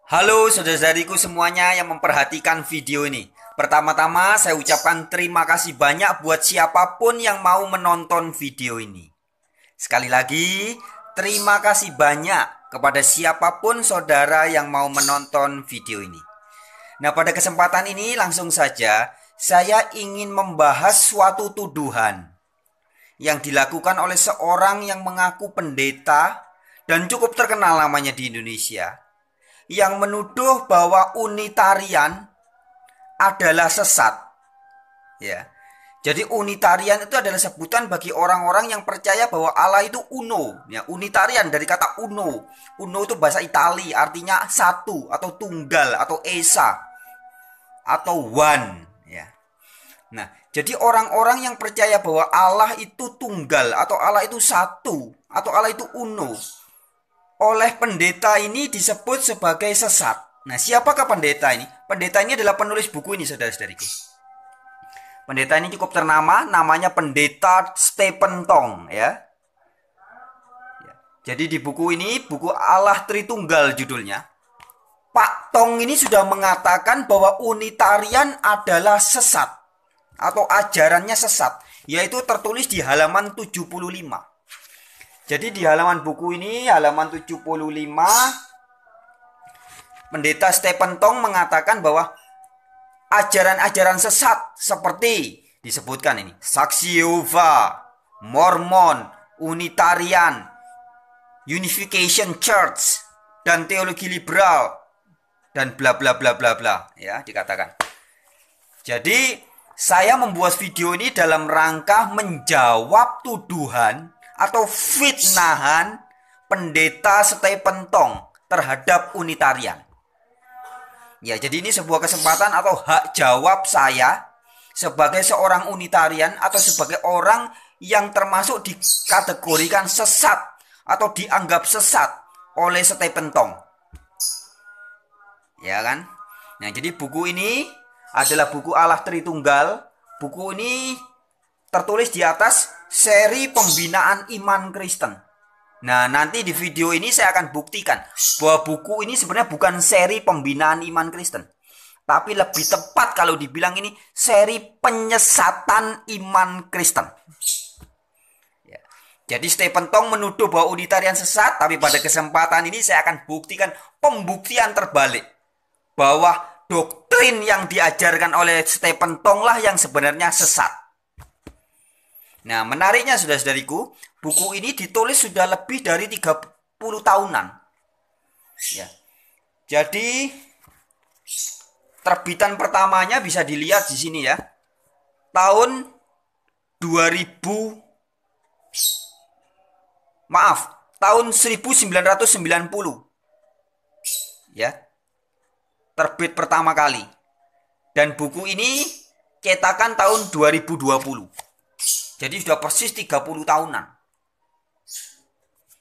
Halo saudara-saudariku semuanya yang memperhatikan video ini. Pertama-tama saya ucapkan terima kasih banyak buat siapapun yang mau menonton video ini. Sekali lagi, terima kasih banyak kepada siapapun saudara yang mau menonton video ini. Nah, pada kesempatan ini langsung saja saya ingin membahas suatu tuduhan yang dilakukan oleh seorang yang mengaku pendeta dan cukup terkenal namanya di Indonesia, yang menuduh bahwa Unitarian adalah sesat. Ya. Jadi Unitarian itu adalah sebutan bagi orang-orang yang percaya bahwa Allah itu uno. Ya, Unitarian dari kata uno. Uno itu bahasa Itali, artinya satu atau tunggal atau esa atau one. Ya. Nah, jadi orang-orang yang percaya bahwa Allah itu tunggal atau Allah itu satu atau Allah itu uno, oleh pendeta ini disebut sebagai sesat. Nah, siapakah pendeta ini? Pendeta ini adalah penulis buku ini, saudara-saudariku. Pendeta ini cukup ternama, namanya Pendeta Stephen Tong, ya. Jadi di buku ini, buku Allah Tritunggal judulnya, Pak Tong ini sudah mengatakan bahwa Unitarian adalah sesat atau ajarannya sesat, yaitu tertulis di halaman 75. Jadi di halaman buku ini, halaman 75, Pendeta Stephen Tong mengatakan bahwa ajaran-ajaran sesat seperti disebutkan ini, Saksi Yehova, Mormon, Unitarian, Unification Church, dan teologi liberal, dan bla bla bla bla bla, ya dikatakan. Jadi saya membuat video ini dalam rangka menjawab tuduhan atau fitnahan Pendeta Stephen Tong terhadap Unitarian. Ya, jadi ini sebuah kesempatan atau hak jawab saya sebagai seorang Unitarian atau sebagai orang yang termasuk dikategorikan sesat atau dianggap sesat oleh Stephen Tong. Ya kan? Nah, jadi buku ini adalah buku Allah Tritunggal. Buku ini tertulis di atas seri pembinaan iman Kristen. Nah, nanti di video ini saya akan buktikan bahwa buku ini sebenarnya bukan seri pembinaan iman Kristen, tapi lebih tepat kalau dibilang ini seri penyesatan iman Kristen. Ya. Jadi Stephen Tong menuduh bahwa Unitarian sesat, tapi pada kesempatan ini saya akan buktikan pembuktian terbalik, bahwa doktrin yang diajarkan oleh Stephen Tong lah yang sebenarnya sesat. Nah, menariknya saudara-saudariku, buku ini ditulis sudah lebih dari 30 tahunan. Ya. Jadi terbitan pertamanya bisa dilihat di sini ya. Tahun 2000 tahun 1990. Ya. Terbit pertama kali. Dan buku ini cetakan tahun 2020. Jadi sudah persis 30 tahunan.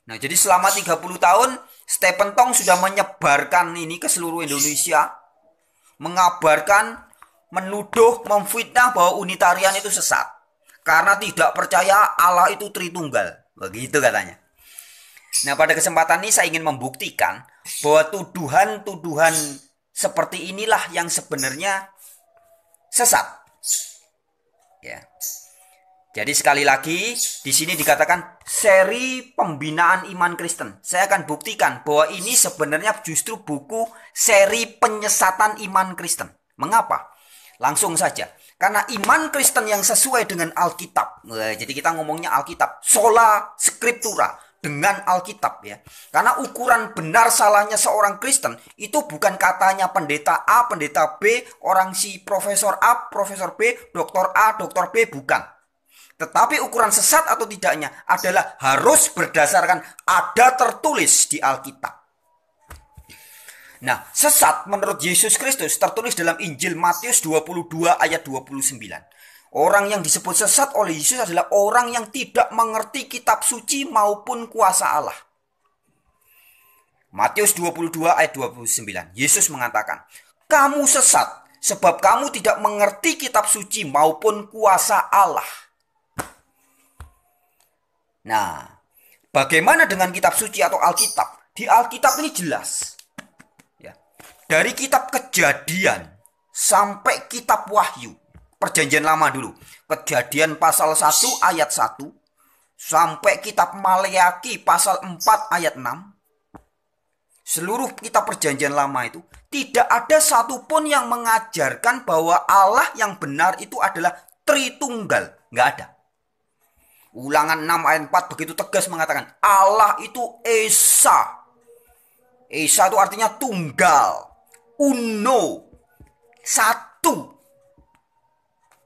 Nah, jadi selama 30 tahun Stephen Tong sudah menyebarkan ini ke seluruh Indonesia, mengabarkan, menuduh, memfitnah bahwa Unitarian itu sesat karena tidak percaya Allah itu Tritunggal. Begitu katanya. Nah, pada kesempatan ini saya ingin membuktikan bahwa tuduhan-tuduhan seperti inilah yang sebenarnya sesat. Ya. Jadi sekali lagi di sini dikatakan seri pembinaan iman Kristen. Saya akan buktikan bahwa ini sebenarnya justru buku seri penyesatan iman Kristen. Mengapa? Langsung saja. Karena iman Kristen yang sesuai dengan Alkitab. Jadi kita ngomongnya Alkitab. Sola Scriptura. Dengan Alkitab ya. Karena ukuran benar salahnya seorang Kristen itu bukan katanya pendeta A, pendeta B, orang si profesor A, profesor B, doktor A, doktor B, bukan. Tetapi ukuran sesat atau tidaknya adalah harus berdasarkan ada tertulis di Alkitab. Nah, sesat menurut Yesus Kristus tertulis dalam Injil Matius 22 ayat 29. Orang yang disebut sesat oleh Yesus adalah orang yang tidak mengerti kitab suci maupun kuasa Allah. Matius 22 ayat 29. Yesus mengatakan, "Kamu sesat sebab kamu tidak mengerti kitab suci maupun kuasa Allah." Nah, bagaimana dengan kitab suci atau Alkitab? Di Alkitab ini jelas. Ya. Dari kitab Kejadian sampai kitab Wahyu, Perjanjian Lama dulu, Kejadian pasal 1 ayat 1 sampai kitab Maleaki pasal 4 ayat 6, seluruh kitab Perjanjian Lama itu tidak ada satupun yang mengajarkan bahwa Allah yang benar itu adalah Tritunggal. Nggak ada. Ulangan 6 ayat 4 begitu tegas mengatakan Allah itu Esa. Esa itu artinya tunggal, uno, satu.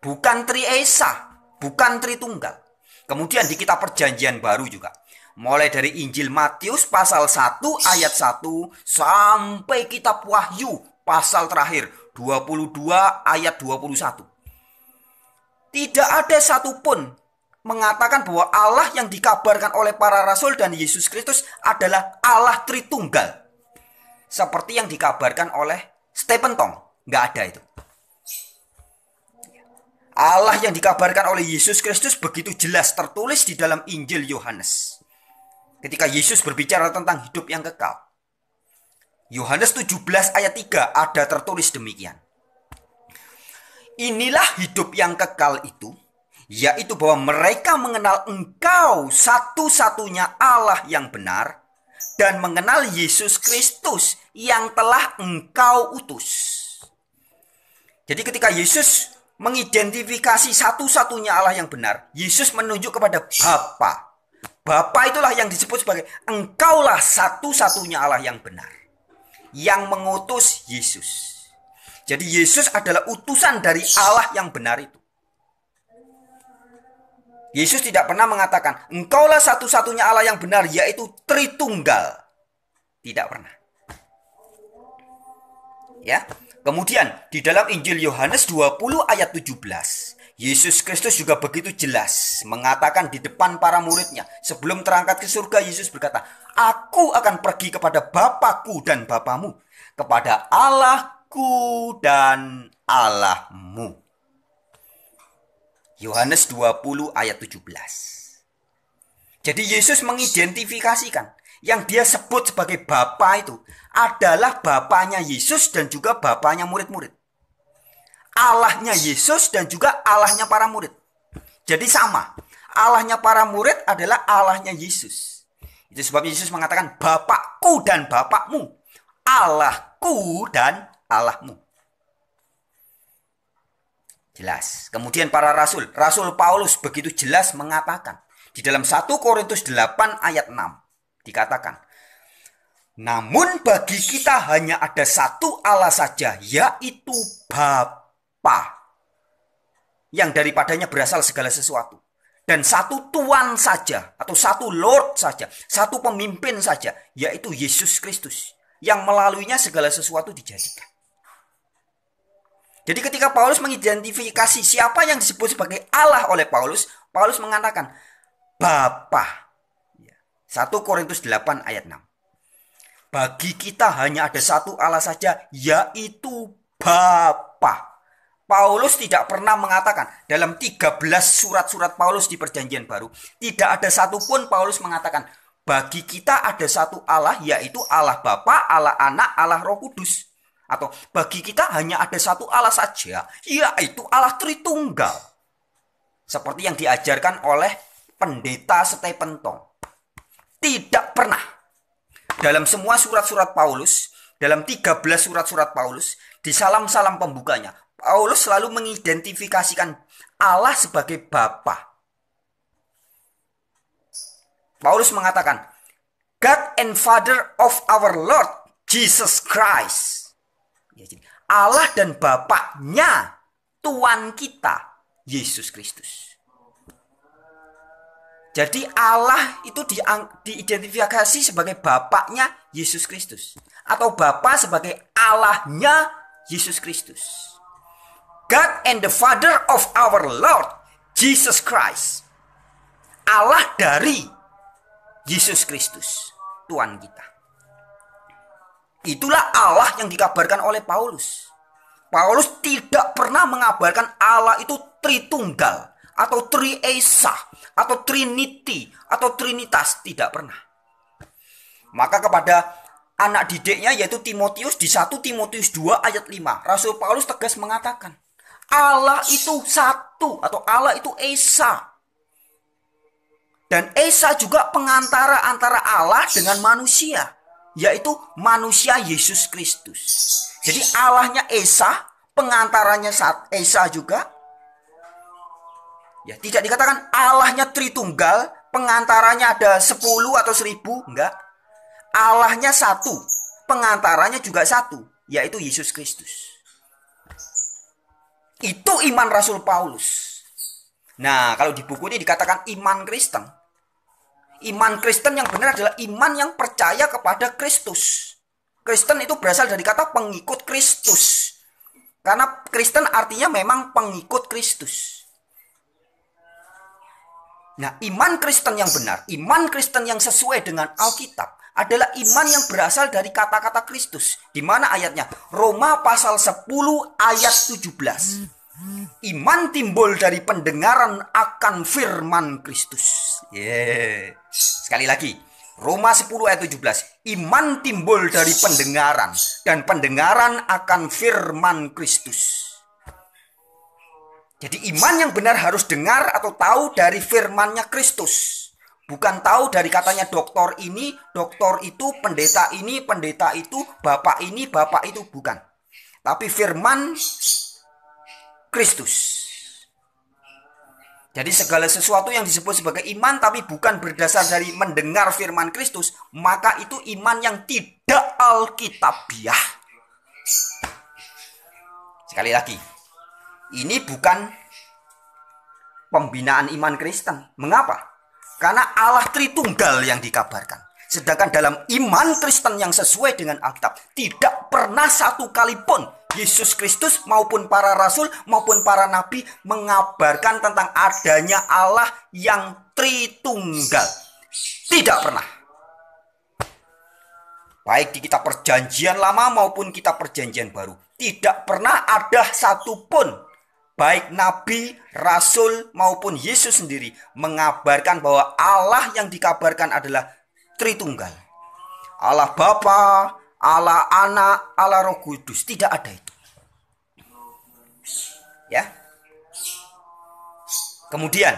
Bukan Triesa, bukan Tritunggal. Kemudian di kitab Perjanjian Baru juga, mulai dari Injil Matius pasal 1 ayat 1 sampai kitab Wahyu pasal terakhir 22 ayat 21. Tidak ada satupun mengatakan bahwa Allah yang dikabarkan oleh para rasul dan Yesus Kristus adalah Allah Tritunggal. Seperti yang dikabarkan oleh Stephen Tong. Nggak ada itu. Allah yang dikabarkan oleh Yesus Kristus begitu jelas tertulis di dalam Injil Yohanes. Ketika Yesus berbicara tentang hidup yang kekal. Yohanes 17 ayat 3 ada tertulis demikian. Inilah hidup yang kekal itu, yaitu bahwa mereka mengenal Engkau satu-satunya Allah yang benar, dan mengenal Yesus Kristus yang telah Engkau utus. Jadi ketika Yesus mengidentifikasi satu-satunya Allah yang benar, Yesus menunjuk kepada Bapa. Bapa itulah yang disebut sebagai Engkaulah satu-satunya Allah yang benar, yang mengutus Yesus. Jadi Yesus adalah utusan dari Allah yang benar itu. Yesus tidak pernah mengatakan, Engkaulah satu-satunya Allah yang benar, yaitu Tritunggal. Tidak pernah. Ya. Kemudian di dalam Injil Yohanes 20 ayat 17, Yesus Kristus juga begitu jelas mengatakan di depan para muridnya, sebelum terangkat ke surga, Yesus berkata, Aku akan pergi kepada Bapakku dan Bapamu, kepada Allahku dan Allahmu. Yohanes 20 ayat 17. Jadi Yesus mengidentifikasikan yang dia sebut sebagai Bapa itu adalah Bapanya Yesus dan juga Bapanya murid-murid. Allahnya Yesus dan juga Allahnya para murid. Jadi sama. Allahnya para murid adalah Allahnya Yesus. Itu sebabnya Yesus mengatakan Bapakku dan Bapakmu, Allahku dan Allahmu. Jelas. Kemudian para rasul, Rasul Paulus begitu jelas mengatakan di dalam 1 Korintus 8 ayat 6 dikatakan, namun bagi kita hanya ada satu Allah saja, yaitu Bapa, yang daripadanya berasal segala sesuatu, dan satu Tuhan saja atau satu Lord saja, satu pemimpin saja, yaitu Yesus Kristus, yang melaluinya segala sesuatu dijadikan. Jadi ketika Paulus mengidentifikasi siapa yang disebut sebagai Allah oleh Paulus, Paulus mengatakan Bapa. 1 Korintus 8 ayat 6. Bagi kita hanya ada satu Allah saja, yaitu Bapa. Paulus tidak pernah mengatakan dalam 13 surat-surat Paulus di Perjanjian Baru, tidak ada satupun Paulus mengatakan bagi kita ada satu Allah, yaitu Allah Bapa, Allah Anak, Allah Roh Kudus. Atau bagi kita hanya ada satu Allah saja, yaitu Allah Tritunggal. Seperti yang diajarkan oleh pendeta Stephen Tong. Tidak pernah. Dalam semua surat-surat Paulus, dalam 13 surat-surat Paulus, di salam-salam pembukanya, Paulus selalu mengidentifikasikan Allah sebagai Bapa. Paulus mengatakan, God and Father of our Lord Jesus Christ. Allah dan Bapaknya Tuhan kita Yesus Kristus. Jadi Allah itu diidentifikasi sebagai Bapaknya Yesus Kristus, atau Bapa sebagai Allahnya Yesus Kristus. God and the Father of our Lord Jesus Christ. Allah dari Yesus Kristus, Tuhan kita. Itulah Allah yang dikabarkan oleh Paulus. Paulus tidak pernah mengabarkan Allah itu Tritunggal, atau Triesa, atau Trinity, atau Trinitas. Tidak pernah. Maka kepada anak didiknya yaitu Timotius di 1 Timotius 2 ayat 5. Rasul Paulus tegas mengatakan, Allah itu satu atau Allah itu Esa. Dan Esa juga pengantara antara Allah dengan manusia, yaitu manusia Yesus Kristus. Jadi Allahnya Esa, pengantaranya Esa juga. Ya, tidak dikatakan Allahnya Tritunggal, pengantaranya ada 10 atau 1000, enggak. Allahnya satu, pengantaranya juga satu, yaitu Yesus Kristus. Itu iman Rasul Paulus. Nah, kalau di buku ini dikatakan iman Kristen. Iman Kristen yang benar adalah iman yang percaya kepada Kristus. Kristen itu berasal dari kata pengikut Kristus. Karena Kristen artinya memang pengikut Kristus. Nah, iman Kristen yang benar, iman Kristen yang sesuai dengan Alkitab adalah iman yang berasal dari kata-kata Kristus. Di mana ayatnya? Roma pasal 10 ayat 17. Iman timbul dari pendengaran akan firman Kristus. Sekali lagi, Roma 10 ayat 17. Iman timbul dari pendengaran, dan pendengaran akan firman Kristus. Jadi iman yang benar harus dengar atau tahu dari firman-Nya Kristus. Bukan tahu dari katanya dokter ini, dokter itu, pendeta ini, pendeta itu, bapak ini, bapak itu. Bukan. Tapi firman Kristus. Jadi segala sesuatu yang disebut sebagai iman tapi bukan berdasar dari mendengar firman Kristus, maka itu iman yang tidak alkitabiah. Sekali lagi, ini bukan pembinaan iman Kristen. Mengapa? Karena Allah Tritunggal yang dikabarkan. Sedangkan dalam iman Kristen yang sesuai dengan Alkitab, tidak pernah satu kali pun Yesus Kristus maupun para rasul maupun para nabi mengabarkan tentang adanya Allah yang Tritunggal. Tidak pernah. Baik di kitab perjanjian lama maupun kitab perjanjian baru. Tidak pernah ada satupun baik nabi, rasul maupun Yesus sendiri mengabarkan bahwa Allah yang dikabarkan adalah Tritunggal. Allah Bapa, Allah Anak, Allah Roh Kudus. Tidak ada itu. Ya. Kemudian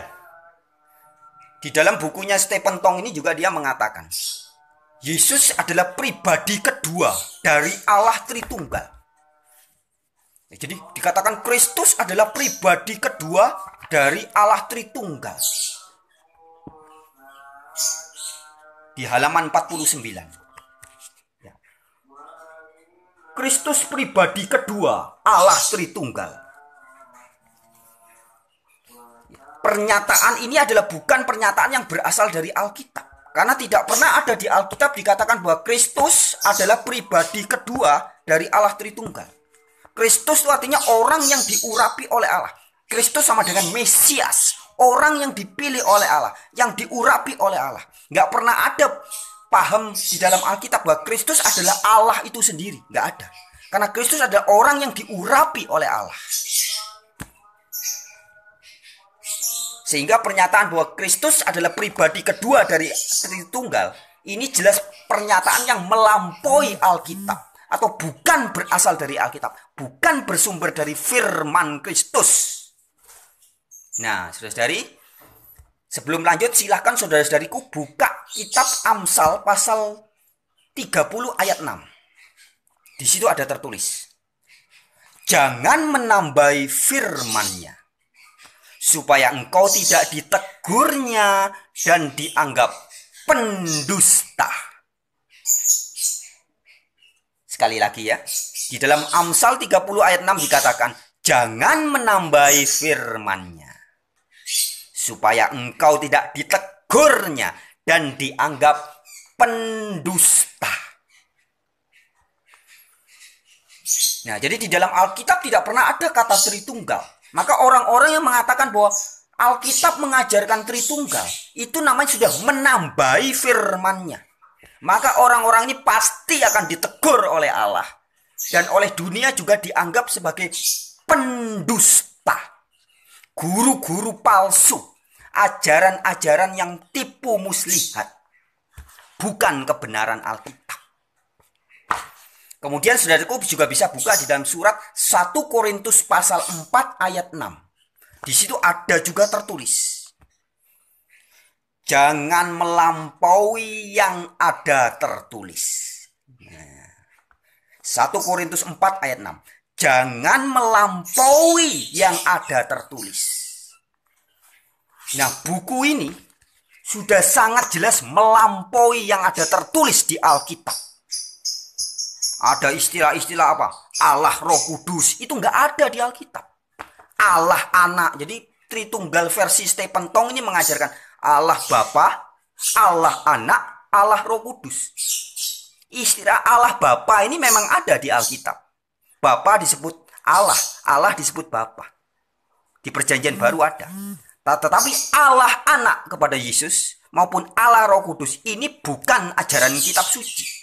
di dalam bukunya Stephen Tong ini juga dia mengatakan Yesus adalah pribadi kedua dari Allah Tritunggal. Jadi dikatakan Kristus adalah pribadi kedua dari Allah Tritunggal. Di halaman 49. Ya. Kristus pribadi kedua Allah Tritunggal. Pernyataan ini adalah bukan pernyataan yang berasal dari Alkitab. Karena tidak pernah ada di Alkitab dikatakan bahwa Kristus adalah pribadi kedua dari Allah Tritunggal. Kristus itu artinya orang yang diurapi oleh Allah. Kristus sama dengan Mesias, orang yang dipilih oleh Allah, yang diurapi oleh Allah. Nggak pernah ada paham di dalam Alkitab bahwa Kristus adalah Allah itu sendiri. Nggak ada. Karena Kristus adalah orang yang diurapi oleh Allah. Sehingga pernyataan bahwa Kristus adalah pribadi kedua dari Tritunggal, ini jelas pernyataan yang melampaui Alkitab. Atau bukan berasal dari Alkitab, bukan bersumber dari firman Kristus. Nah, saudara-saudari, sebelum lanjut silahkan saudara-saudariku buka kitab Amsal pasal 30 ayat 6. Di situ ada tertulis, jangan menambahi firman-Nya, supaya engkau tidak ditegurnya dan dianggap pendusta. Sekali lagi ya, di dalam Amsal 30 ayat 6 dikatakan, jangan menambahi firman-Nya, supaya engkau tidak ditegurnya dan dianggap pendusta. Nah, jadi di dalam Alkitab tidak pernah ada kata Tritunggal. Maka orang-orang yang mengatakan bahwa Alkitab mengajarkan Tritunggal, itu namanya sudah menambahi firman-Nya. Maka orang-orang ini pasti akan ditegur oleh Allah. Dan oleh dunia juga dianggap sebagai pendusta. Guru-guru palsu. Ajaran-ajaran yang tipu muslihat. Bukan kebenaran Alkitab. Kemudian saudaraku juga bisa buka di dalam surat 1 Korintus pasal 4 ayat 6. Di situ ada juga tertulis, jangan melampaui yang ada tertulis. 1 Korintus 4 ayat 6. Jangan melampaui yang ada tertulis. Nah, buku ini sudah sangat jelas melampaui yang ada tertulis di Alkitab. Ada istilah-istilah apa? Allah Roh Kudus. Itu nggak ada di Alkitab. Allah Anak. Jadi Tritunggal versi Stephen Tong ini mengajarkan Allah Bapa, Allah Anak, Allah Roh Kudus. Istilah Allah Bapa ini memang ada di Alkitab. Bapa disebut Allah, Allah disebut Bapa. Di Perjanjian Baru ada. Tetapi Allah Anak kepada Yesus maupun Allah Roh Kudus ini bukan ajaran kitab suci.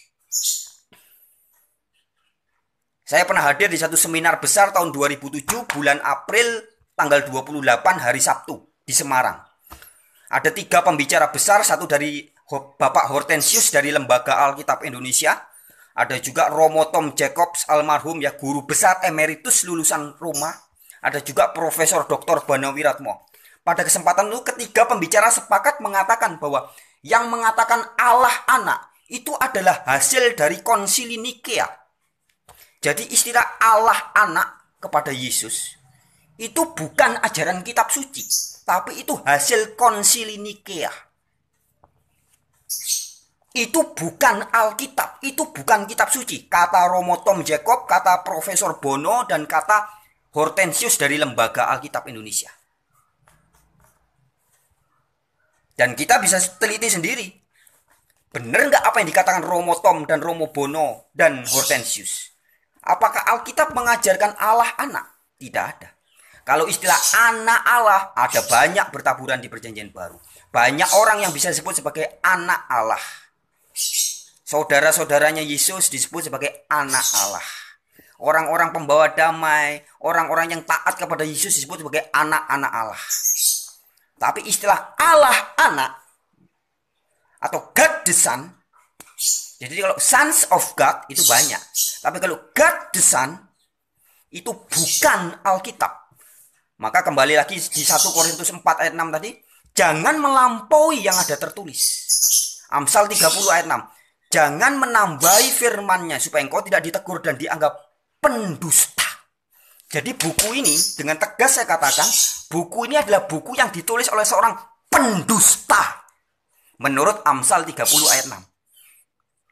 Saya pernah hadir di satu seminar besar tahun 2007 bulan April tanggal 28 hari Sabtu di Semarang. Ada 3 pembicara besar, satu dari Bapak Hortensius dari Lembaga Alkitab Indonesia. Ada juga Romo Tom Jacobs almarhum, ya, guru besar emeritus lulusan Roma. Ada juga Profesor Dr. Banawiratmo. Pada kesempatan itu ketiga pembicara sepakat mengatakan bahwa yang mengatakan Allah Anak itu adalah hasil dari Konsili Nikea. Jadi istilah Allah Anak kepada Yesus itu bukan ajaran kitab suci, tapi itu hasil Konsili Nikea. Itu bukan Alkitab, itu bukan kitab suci. Kata Romo Tom Jacob, kata Profesor Bono, dan kata Hortensius dari Lembaga Alkitab Indonesia. Dan kita bisa teliti sendiri. Benar nggak apa yang dikatakan Romo Tom dan Romo Bono dan Hortensius? Apakah Alkitab mengajarkan Allah Anak? Tidak ada. Kalau istilah anak Allah, ada banyak bertaburan di Perjanjian Baru. Banyak orang yang bisa disebut sebagai anak Allah. Saudara-saudaranya Yesus disebut sebagai anak Allah. Orang-orang pembawa damai, orang-orang yang taat kepada Yesus disebut sebagai anak-anak Allah. Tapi istilah Allah Anak atau God the Son, jadi kalau sons of God itu banyak. Tapi kalau God the Son itu bukan Alkitab. Maka kembali lagi di 1 Korintus 4 ayat 6 tadi, jangan melampaui yang ada tertulis. Amsal 30 ayat 6. Jangan menambahi firman-Nya supaya engkau tidak ditegur dan dianggap pendusta. Jadi buku ini dengan tegas saya katakan, buku ini adalah buku yang ditulis oleh seorang pendusta. Menurut Amsal 30 ayat 6.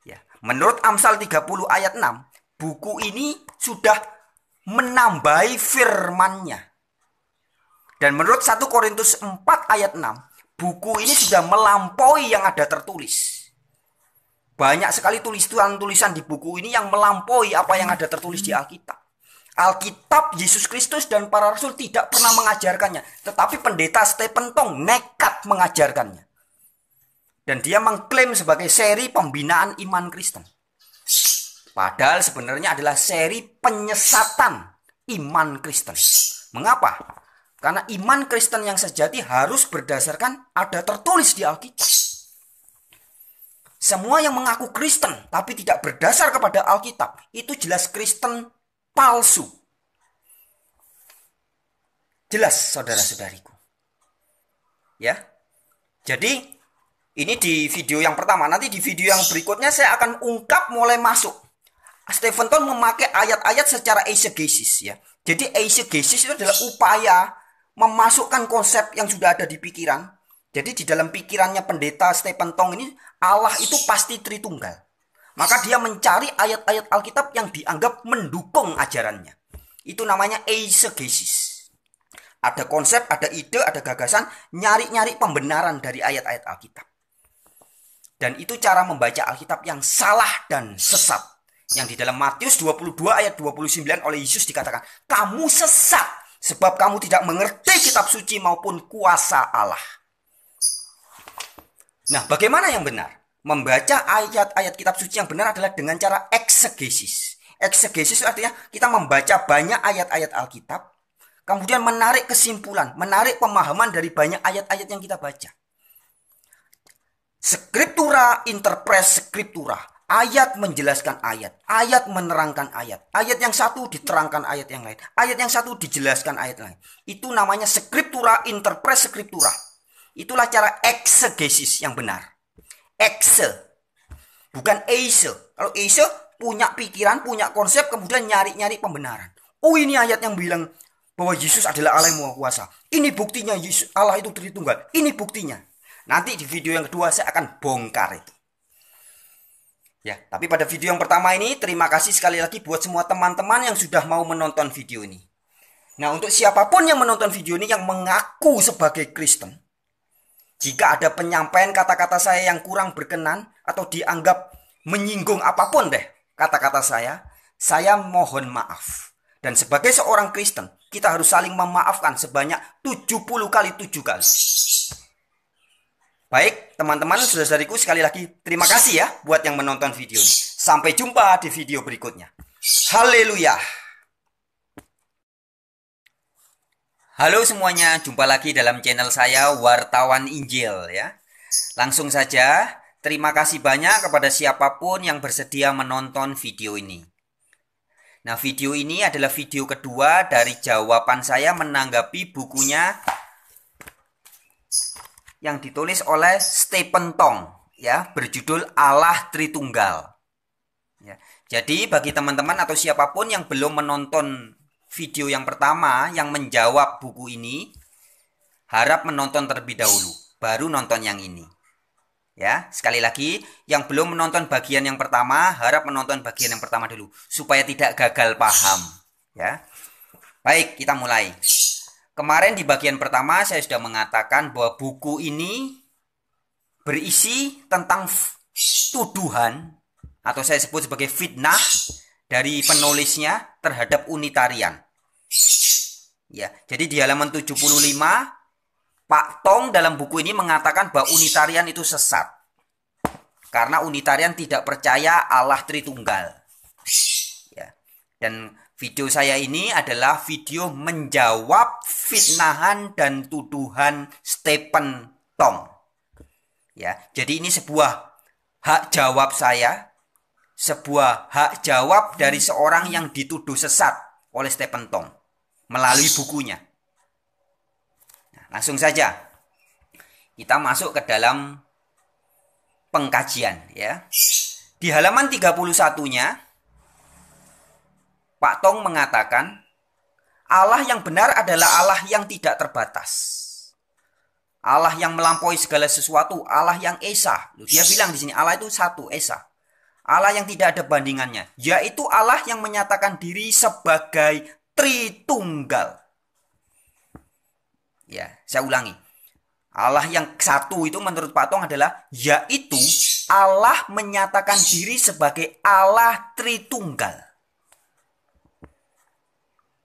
Ya, menurut Amsal 30 ayat 6, buku ini sudah menambahi firman-Nya. Dan menurut 1 Korintus 4 ayat 6, buku ini sudah melampaui yang ada tertulis. Banyak sekali tulisan-tulisan di buku ini yang melampaui apa yang ada tertulis di Alkitab. Alkitab, Yesus Kristus dan para rasul tidak pernah mengajarkannya. Tetapi pendeta Stephen Tong nekat mengajarkannya. Dan dia mengklaim sebagai seri pembinaan iman Kristen. Padahal sebenarnya adalah seri penyesatan iman Kristen. Mengapa? Karena iman Kristen yang sejati harus berdasarkan ada tertulis di Alkitab. Semua yang mengaku Kristen tapi tidak berdasar kepada Alkitab, itu jelas Kristen palsu. Jelas, saudara-saudariku. Ya. Jadi, ini di video yang pertama. Nanti di video yang berikutnya saya akan ungkap mulai masuk. Stephen Tong memakai ayat-ayat secara eisegesis, ya. Jadi eisegesis itu adalah upaya memasukkan konsep yang sudah ada di pikiran. Jadi di dalam pikirannya pendeta Stephen Tong ini, Allah itu pasti Tritunggal. Maka dia mencari ayat-ayat Alkitab yang dianggap mendukung ajarannya. Itu namanya eisegesis. Ada konsep, ada ide, ada gagasan, nyari-nyari pembenaran dari ayat-ayat Alkitab. Dan itu cara membaca Alkitab yang salah dan sesat. Yang di dalam Matius 22 ayat 29 oleh Yesus dikatakan, kamu sesat sebab kamu tidak mengerti kitab suci maupun kuasa Allah. Nah, bagaimana yang benar? Membaca ayat-ayat kitab suci yang benar adalah dengan cara eksegesis. Eksegesis artinya kita membaca banyak ayat-ayat Alkitab, kemudian menarik kesimpulan, menarik pemahaman dari banyak ayat-ayat yang kita baca. Scriptura interpres scriptura. Ayat menjelaskan ayat, ayat menerangkan ayat. Ayat yang satu diterangkan ayat yang lain. Ayat yang satu dijelaskan ayat lain. Itu namanya scriptura interpret scriptura. Itulah cara eksegesis yang benar. Ekse, bukan eise. Kalau eise punya pikiran, punya konsep, kemudian nyari-nyari pembenaran. Oh, ini ayat yang bilang bahwa Yesus adalah Allah yang Maha Kuasa. Ini buktinya Yesus, Allah itu Tritunggal. Ini buktinya. Nanti di video yang kedua saya akan bongkar itu. Ya, tapi pada video yang pertama ini terima kasih sekali lagi buat semua teman-teman yang sudah mau menonton video ini. Nah, untuk siapapun yang menonton video ini yang mengaku sebagai Kristen, jika ada penyampaian kata-kata saya yang kurang berkenan atau dianggap menyinggung apapun deh kata-kata saya mohon maaf. Dan sebagai seorang Kristen, kita harus saling memaafkan sebanyak 70 kali 7 kali. Baik, teman-teman, saudara-saudariku, sekali lagi terima kasih ya buat yang menonton video ini. Sampai jumpa di video berikutnya. Haleluya. Halo semuanya, jumpa lagi dalam channel saya Wartawan Injil ya. Langsung saja, terima kasih banyak kepada siapapun yang bersedia menonton video ini. Nah, video ini adalah video kedua dari jawaban saya menanggapi bukunya yang ditulis oleh Stephen Tong ya, berjudul Allah Tritunggal. Ya, jadi bagi teman-teman atau siapapun yang belum menonton video yang pertama yang menjawab buku ini, harap menonton terlebih dahulu, baru nonton yang ini. Ya, sekali lagi, yang belum menonton bagian yang pertama, harap menonton bagian yang pertama dulu supaya tidak gagal paham, ya. Baik, kita mulai. Kemarin di bagian pertama saya sudah mengatakan bahwa buku ini berisi tentang tuduhan atau saya sebut sebagai fitnah dari penulisnya terhadap Unitarian. Ya, jadi di halaman 75 Pak Tong dalam buku ini mengatakan bahwa Unitarian itu sesat. Karena Unitarian tidak percaya Allah Tritunggal. Ya. Dan video saya ini adalah video menjawab fitnahan dan tuduhan Stephen Tong. Ya, jadi ini sebuah hak jawab saya, sebuah hak jawab dari seorang yang dituduh sesat oleh Stephen Tong melalui bukunya. Nah, langsung saja kita masuk ke dalam pengkajian ya. Di halaman 31-nya Pak Tong mengatakan Allah yang benar adalah Allah yang tidak terbatas. Allah yang melampaui segala sesuatu, Allah yang esa. Dia bilang di sini Allah itu satu, esa. Allah yang tidak ada bandingannya, yaitu Allah yang menyatakan diri sebagai Tritunggal. Ya, saya ulangi. Allah yang satu itu menurut Pak Tong adalah yaitu Allah menyatakan diri sebagai Allah Tritunggal.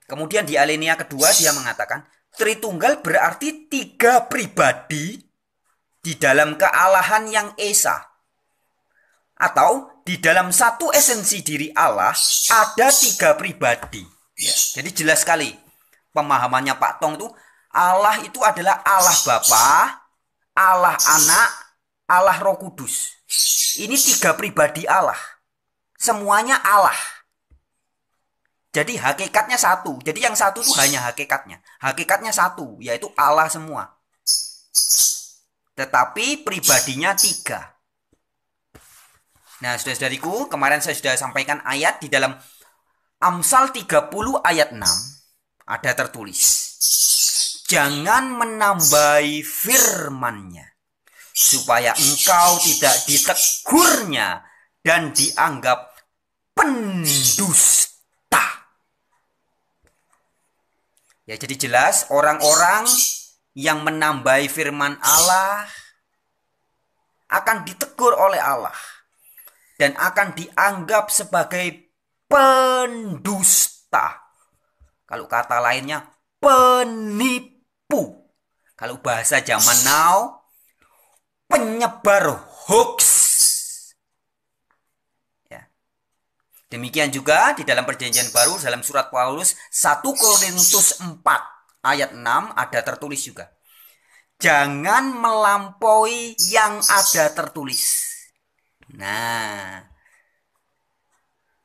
Kemudian di alinea kedua dia mengatakan Tritunggal berarti tiga pribadi di dalam kealahan yang esa. Atau di dalam satu esensi diri Allah ada tiga pribadi. Ya, jadi jelas sekali pemahamannya Pak Tong itu Allah itu adalah Allah Bapa, Allah Anak, Allah Roh Kudus. Ini tiga pribadi Allah. Semuanya Allah. Jadi hakikatnya satu. Jadi yang satu itu hanya hakikatnya. Hakikatnya satu, yaitu Allah semua. Tetapi pribadinya tiga. Nah, saudara-saudariku, kemarin saya sudah sampaikan ayat di dalam Amsal 30 ayat 6. Ada tertulis. Jangan menambahi firman-Nya, supaya engkau tidak ditegurnya dan dianggap pendusta. Ya, jadi jelas orang-orang yang menambahi firman Allah akan ditegur oleh Allah dan akan dianggap sebagai pendusta. Kalau kata lainnya penipu. Kalau bahasa zaman now, penyebar hoax. Demikian juga di dalam perjanjian baru dalam surat Paulus 1 Korintus 4 ayat 6 ada tertulis juga. Jangan melampaui yang ada tertulis. Nah,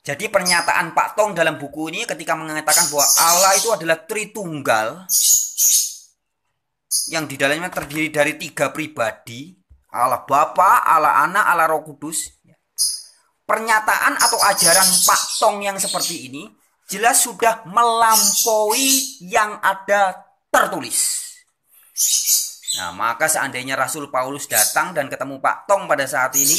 Jadi pernyataan Pak Tong dalam buku ini ketika mengatakan bahwa Allah itu adalah Tritunggal, yang di dalamnya terdiri dari 3 pribadi, Allah Bapa, Allah Anak, Allah Roh Kudus. Pernyataan atau ajaran Pak Tong yang seperti ini jelas sudah melampaui yang ada tertulis. Nah, maka seandainya Rasul Paulus datang dan ketemu Pak Tong pada saat ini,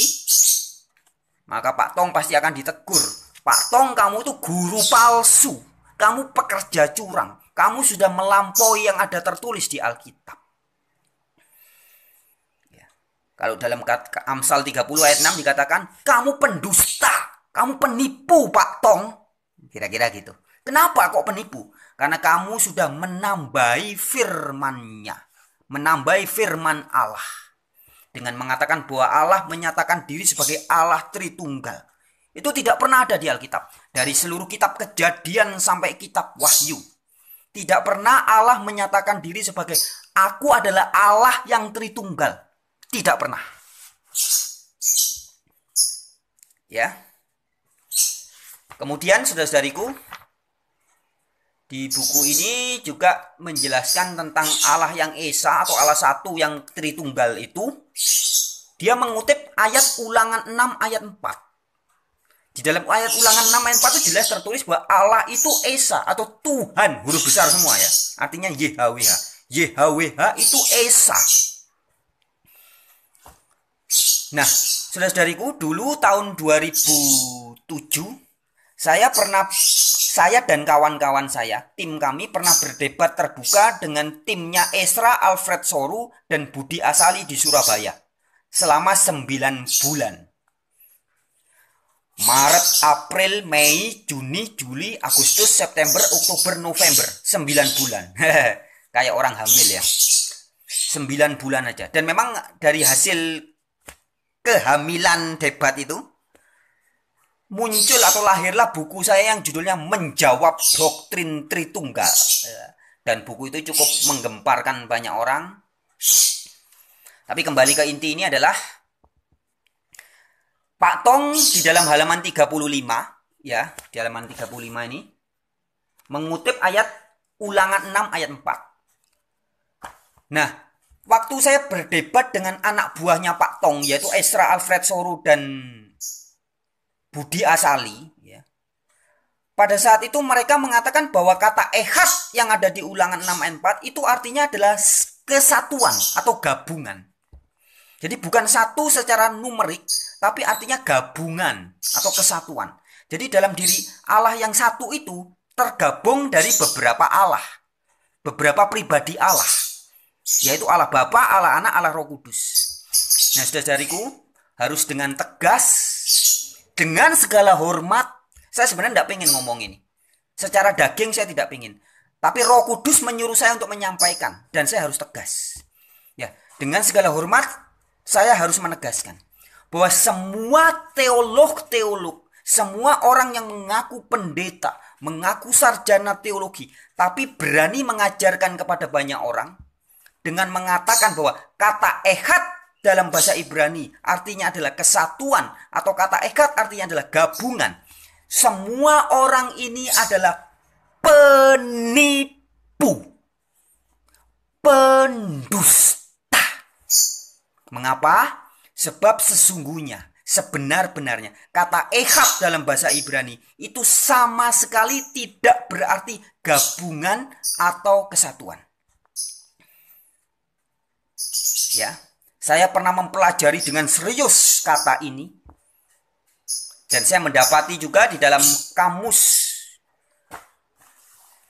maka Pak Tong pasti akan ditegur. Pak Tong, kamu itu guru palsu, kamu pekerja curang, kamu sudah melampaui yang ada tertulis di Alkitab. Ya. Kalau dalam Amsal 30 ayat 6 dikatakan, kamu pendusta, kamu penipu Pak Tong. Kira-kira gitu. Kenapa kok penipu? Karena kamu sudah menambahi firman-Nya, menambahi firman Allah, dengan mengatakan bahwa Allah menyatakan diri sebagai Allah Tritunggal. Itu tidak pernah ada di Alkitab. Dari seluruh kitab Kejadian sampai kitab Wahyu, tidak pernah Allah menyatakan diri sebagai aku adalah Allah yang Tritunggal. Tidak pernah. Ya. Kemudian saudara-saudariku, di buku ini juga menjelaskan tentang Allah yang Esa atau Allah satu yang Tritunggal itu. Dia mengutip ayat Ulangan 6 ayat 4. Di dalam ayat Ulangan 6 ayat 4 itu jelas tertulis bahwa Allah itu Esa atau Tuhan, huruf besar semua ya. Artinya YHWH. YHWH itu Esa. Nah, saudara-saudariku, dulu tahun 2007 saya dan kawan-kawan saya, tim kami pernah berdebat terbuka dengan timnya Esra Alfred Soru dan Budi Asali di Surabaya selama 9 bulan. Maret, April, Mei, Juni, Juli, Agustus, September, Oktober, November. 9 bulan. Kayak orang hamil ya. 9 bulan aja. Dan memang dari hasil kehamilan debat itu, muncul atau lahirlah buku saya yang judulnya Menjawab Doktrin Tritunggal. Dan buku itu cukup menggemparkan banyak orang. Tapi kembali ke inti ini adalah Pak Tong di dalam halaman 35, ya, di halaman 35 ini mengutip ayat Ulangan 6 ayat 4. Nah, waktu saya berdebat dengan anak buahnya Pak Tong, yaitu Esra Alfred Soru dan Budi Asali, ya, pada saat itu mereka mengatakan bahwa kata ehad yang ada di Ulangan 6 ayat 4 itu artinya adalah kesatuan atau gabungan. Jadi bukan satu secara numerik, tapi artinya gabungan atau kesatuan. Jadi dalam diri Allah yang satu itu tergabung dari beberapa Allah, beberapa pribadi Allah, yaitu Allah Bapa, Allah Anak, Allah Roh Kudus. Nah, saudara-saudariku, harus dengan tegas, dengan segala hormat. Saya sebenarnya tidak pengen ngomong ini. Secara daging saya tidak pengen. Tapi Roh Kudus menyuruh saya untuk menyampaikan, dan saya harus tegas. Ya, dengan segala hormat, saya harus menegaskan bahwa semua teolog, semua orang yang mengaku pendeta, mengaku sarjana teologi, tapi berani mengajarkan kepada banyak orang dengan mengatakan bahwa kata ehad dalam bahasa Ibrani artinya adalah kesatuan, atau kata ehad artinya adalah gabungan. Semua orang ini adalah penipu, pendusta. Mengapa? Sebab sesungguhnya, sebenar-benarnya kata ehad dalam bahasa Ibrani itu sama sekali tidak berarti gabungan atau kesatuan. Ya, saya pernah mempelajari dengan serius kata ini, dan saya mendapati juga di dalam kamus.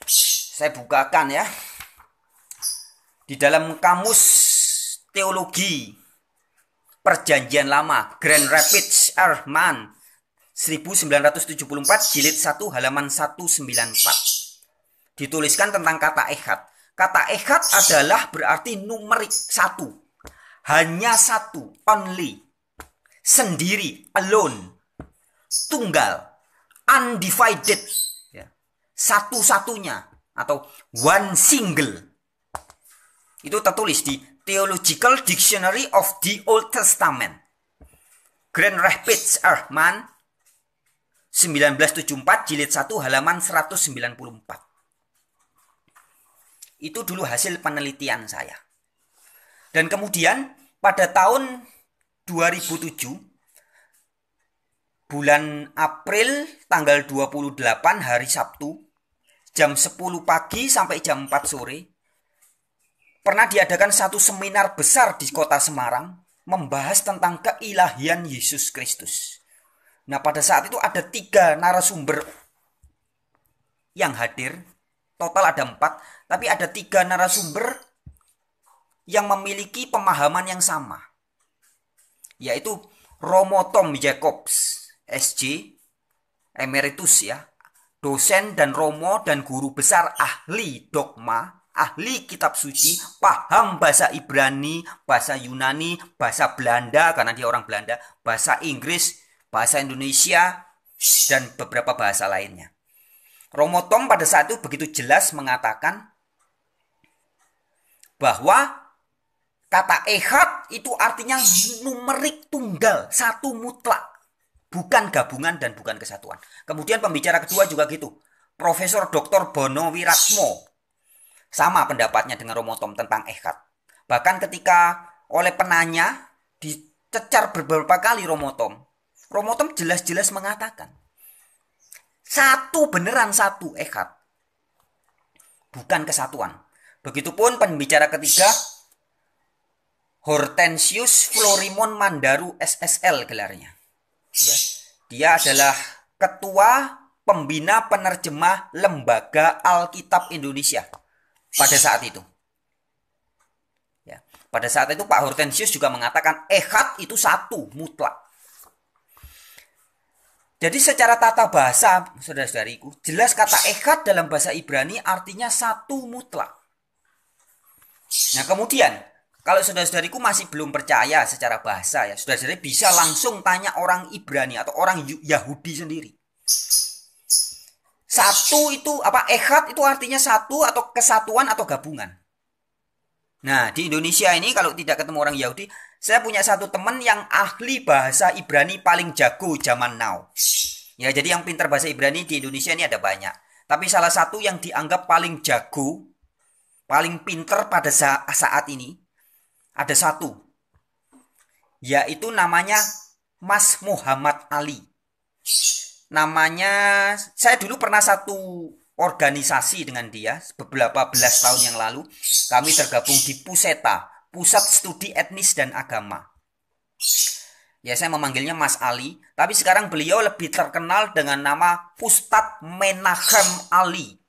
Saya bukakan ya, di dalam kamus teologi Perjanjian Lama, Grand Rapids, Ehrman, 1974, jilid 1, halaman 194. Dituliskan tentang kata ehad. Kata ehad adalah berarti numerik satu. Hanya satu, only. Sendiri, alone. Tunggal, undivided. Ya. Satu-satunya, atau one single. Itu tertulis di Theological Dictionary of the Old Testament, Grand Rapids, Ehrman, 1974 jilid 1 halaman 194. Itu dulu hasil penelitian saya. Dan kemudian pada tahun 2007 bulan April tanggal 28 hari Sabtu jam 10 pagi sampai jam 4 sore pernah diadakan satu seminar besar di kota Semarang membahas tentang keilahian Yesus Kristus. Nah, pada saat itu ada 3 narasumber yang hadir. Total ada 4, tapi ada 3 narasumber yang memiliki pemahaman yang sama. Yaitu Romo Tom Jacobs, SJ, emeritus ya, dosen dan Romo dan guru besar ahli dogma, ahli kitab suci, paham bahasa Ibrani, bahasa Yunani, bahasa Belanda karena dia orang Belanda, bahasa Inggris, bahasa Indonesia, dan beberapa bahasa lainnya. Romo Tom pada saat itu begitu jelas mengatakan bahwa kata ehad itu artinya numerik tunggal, satu mutlak, bukan gabungan dan bukan kesatuan. Kemudian pembicara kedua juga gitu, Profesor Dr. Bono Wiratmo, sama pendapatnya dengan Romo Tom tentang ehad. Bahkan ketika oleh penanya dicecar beberapa kali Romo Tom jelas-jelas mengatakan satu, beneran satu ehad, bukan kesatuan. Begitupun pembicara ketiga Hortensius Florimon Mandaru SSL gelarnya. Ya, dia adalah ketua pembina penerjemah Lembaga Alkitab Indonesia pada saat itu. Ya, pada saat itu Pak Hortensius juga mengatakan ehad itu satu mutlak. Jadi secara tata bahasa, saudara-saudariku, jelas kata ehad dalam bahasa Ibrani artinya satu mutlak. Nah, kemudian kalau saudara-saudariku masih belum percaya secara bahasa ya, saudara-saudari bisa langsung tanya orang Ibrani atau orang Yahudi sendiri. Satu itu apa? Ehad itu artinya satu atau kesatuan atau gabungan. Nah, di Indonesia ini kalau tidak ketemu orang Yahudi, saya punya satu teman yang ahli bahasa Ibrani paling jago zaman now. Ya, jadi yang pintar bahasa Ibrani di Indonesia ini ada banyak. Tapi salah satu yang dianggap paling jago, paling pintar pada saat ini, ada satu. Yaitu namanya Mas Muhammad Ali. Namanya, saya dulu pernah satu organisasi dengan dia beberapa belas tahun yang lalu. Kami tergabung di Puseta, Pusat Studi Etnis dan Agama. Ya, saya memanggilnya Mas Ali, tapi sekarang beliau lebih terkenal dengan nama Ustadz Menachem Ali.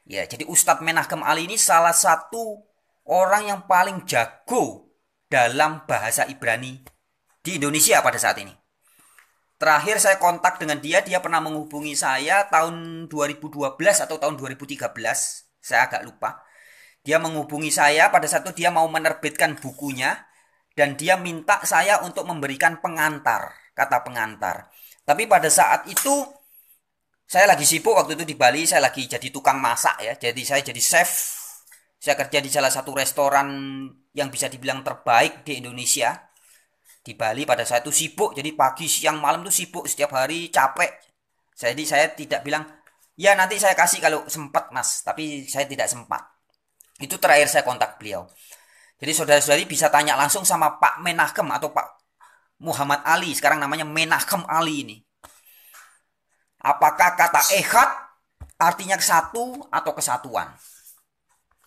Ya, jadi Ustadz Menachem Ali ini salah satu orang yang paling jago dalam bahasa Ibrani di Indonesia pada saat ini. Terakhir saya kontak dengan dia pernah menghubungi saya tahun 2012 atau tahun 2013, saya agak lupa. Dia menghubungi saya pada saat itu dia mau menerbitkan bukunya dan dia minta saya untuk memberikan pengantar, kata pengantar. Tapi pada saat itu saya lagi sibuk waktu itu di Bali, saya lagi jadi tukang masak ya. Jadi saya jadi chef. Saya kerja di salah satu restoran yang bisa dibilang terbaik di Indonesia. Di Bali pada saat itu sibuk, jadi pagi, siang, malam tuh sibuk, setiap hari capek. Jadi saya tidak bilang, ya nanti saya kasih kalau sempat mas, tapi saya tidak sempat. Itu terakhir saya kontak beliau. Jadi saudara-saudari bisa tanya langsung sama Pak Menachem atau Pak Muhammad Ali, sekarang namanya Menachem Ali ini. Apakah kata ehad artinya satu atau kesatuan?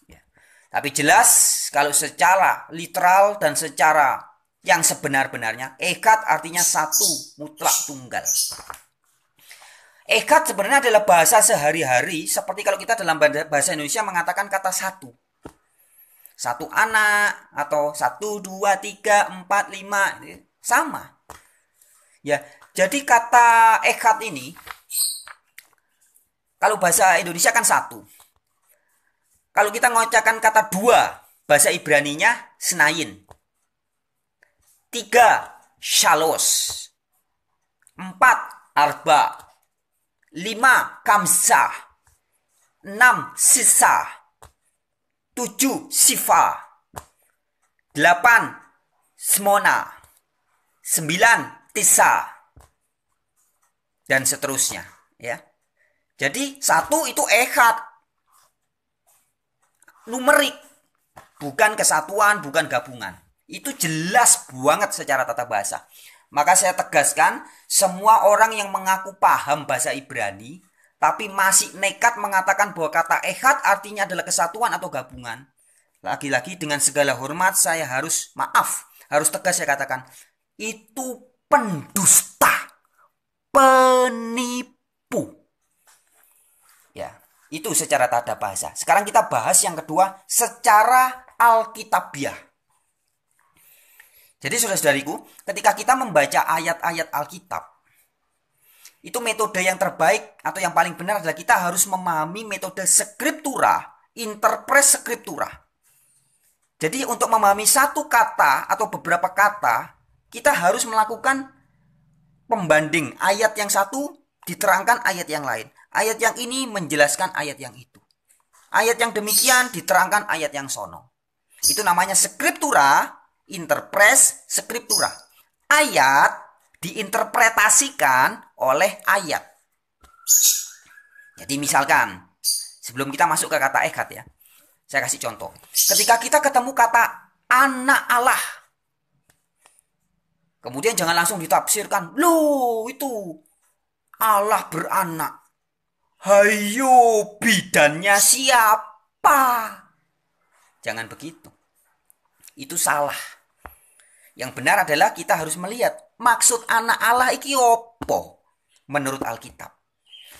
Ya. Tapi jelas kalau secara literal dan secara yang sebenar-benarnya, ehad artinya satu, mutlak tunggal. Ehad sebenarnya adalah bahasa sehari-hari, seperti kalau kita dalam bahasa Indonesia mengatakan kata satu. Satu anak, atau 1, 2, 3, 4, 5, sama. Ya, jadi kata ehad ini, kalau bahasa Indonesia kan satu. Kalau kita mengucapkan kata dua, bahasa Ibraninya senayin. 3, shalos. 4, arba. 5, kamsah. 6, sisa. 7, sifa. 8, smona. 9, tisa. dan seterusnya, ya. Jadi satu itu ehad, numerik, bukan kesatuan, bukan gabungan. Itu jelas banget secara tata bahasa. Maka saya tegaskan, semua orang yang mengaku paham bahasa Ibrani, tapi masih nekat mengatakan bahwa kata ehad artinya adalah kesatuan atau gabungan. Lagi-lagi dengan segala hormat saya harus tegas saya katakan, itu pendusta, penipu. Ya, itu secara tata bahasa. Sekarang kita bahas yang kedua secara alkitabiah. Jadi saudara-saudariku, ketika kita membaca ayat-ayat Alkitab, itu metode yang terbaik atau yang paling benar adalah kita harus memahami metode scriptura, interpres scriptura. Jadi untuk memahami satu kata atau beberapa kata, kita harus melakukan pembanding. Ayat yang satu diterangkan ayat yang lain. Ayat yang ini menjelaskan ayat yang itu. Ayat yang demikian diterangkan ayat yang sono. Itu namanya scriptura, interpres scriptura. Ayat diinterpretasikan oleh ayat. Jadi misalkan, sebelum kita masuk ke kata ehad ya, saya kasih contoh. Ketika kita ketemu kata anak Allah, kemudian jangan langsung ditafsirkan, loh itu Allah beranak. Hayo bidannya siapa? Jangan begitu. Itu salah. Yang benar adalah kita harus melihat maksud anak Allah iki opo menurut Alkitab.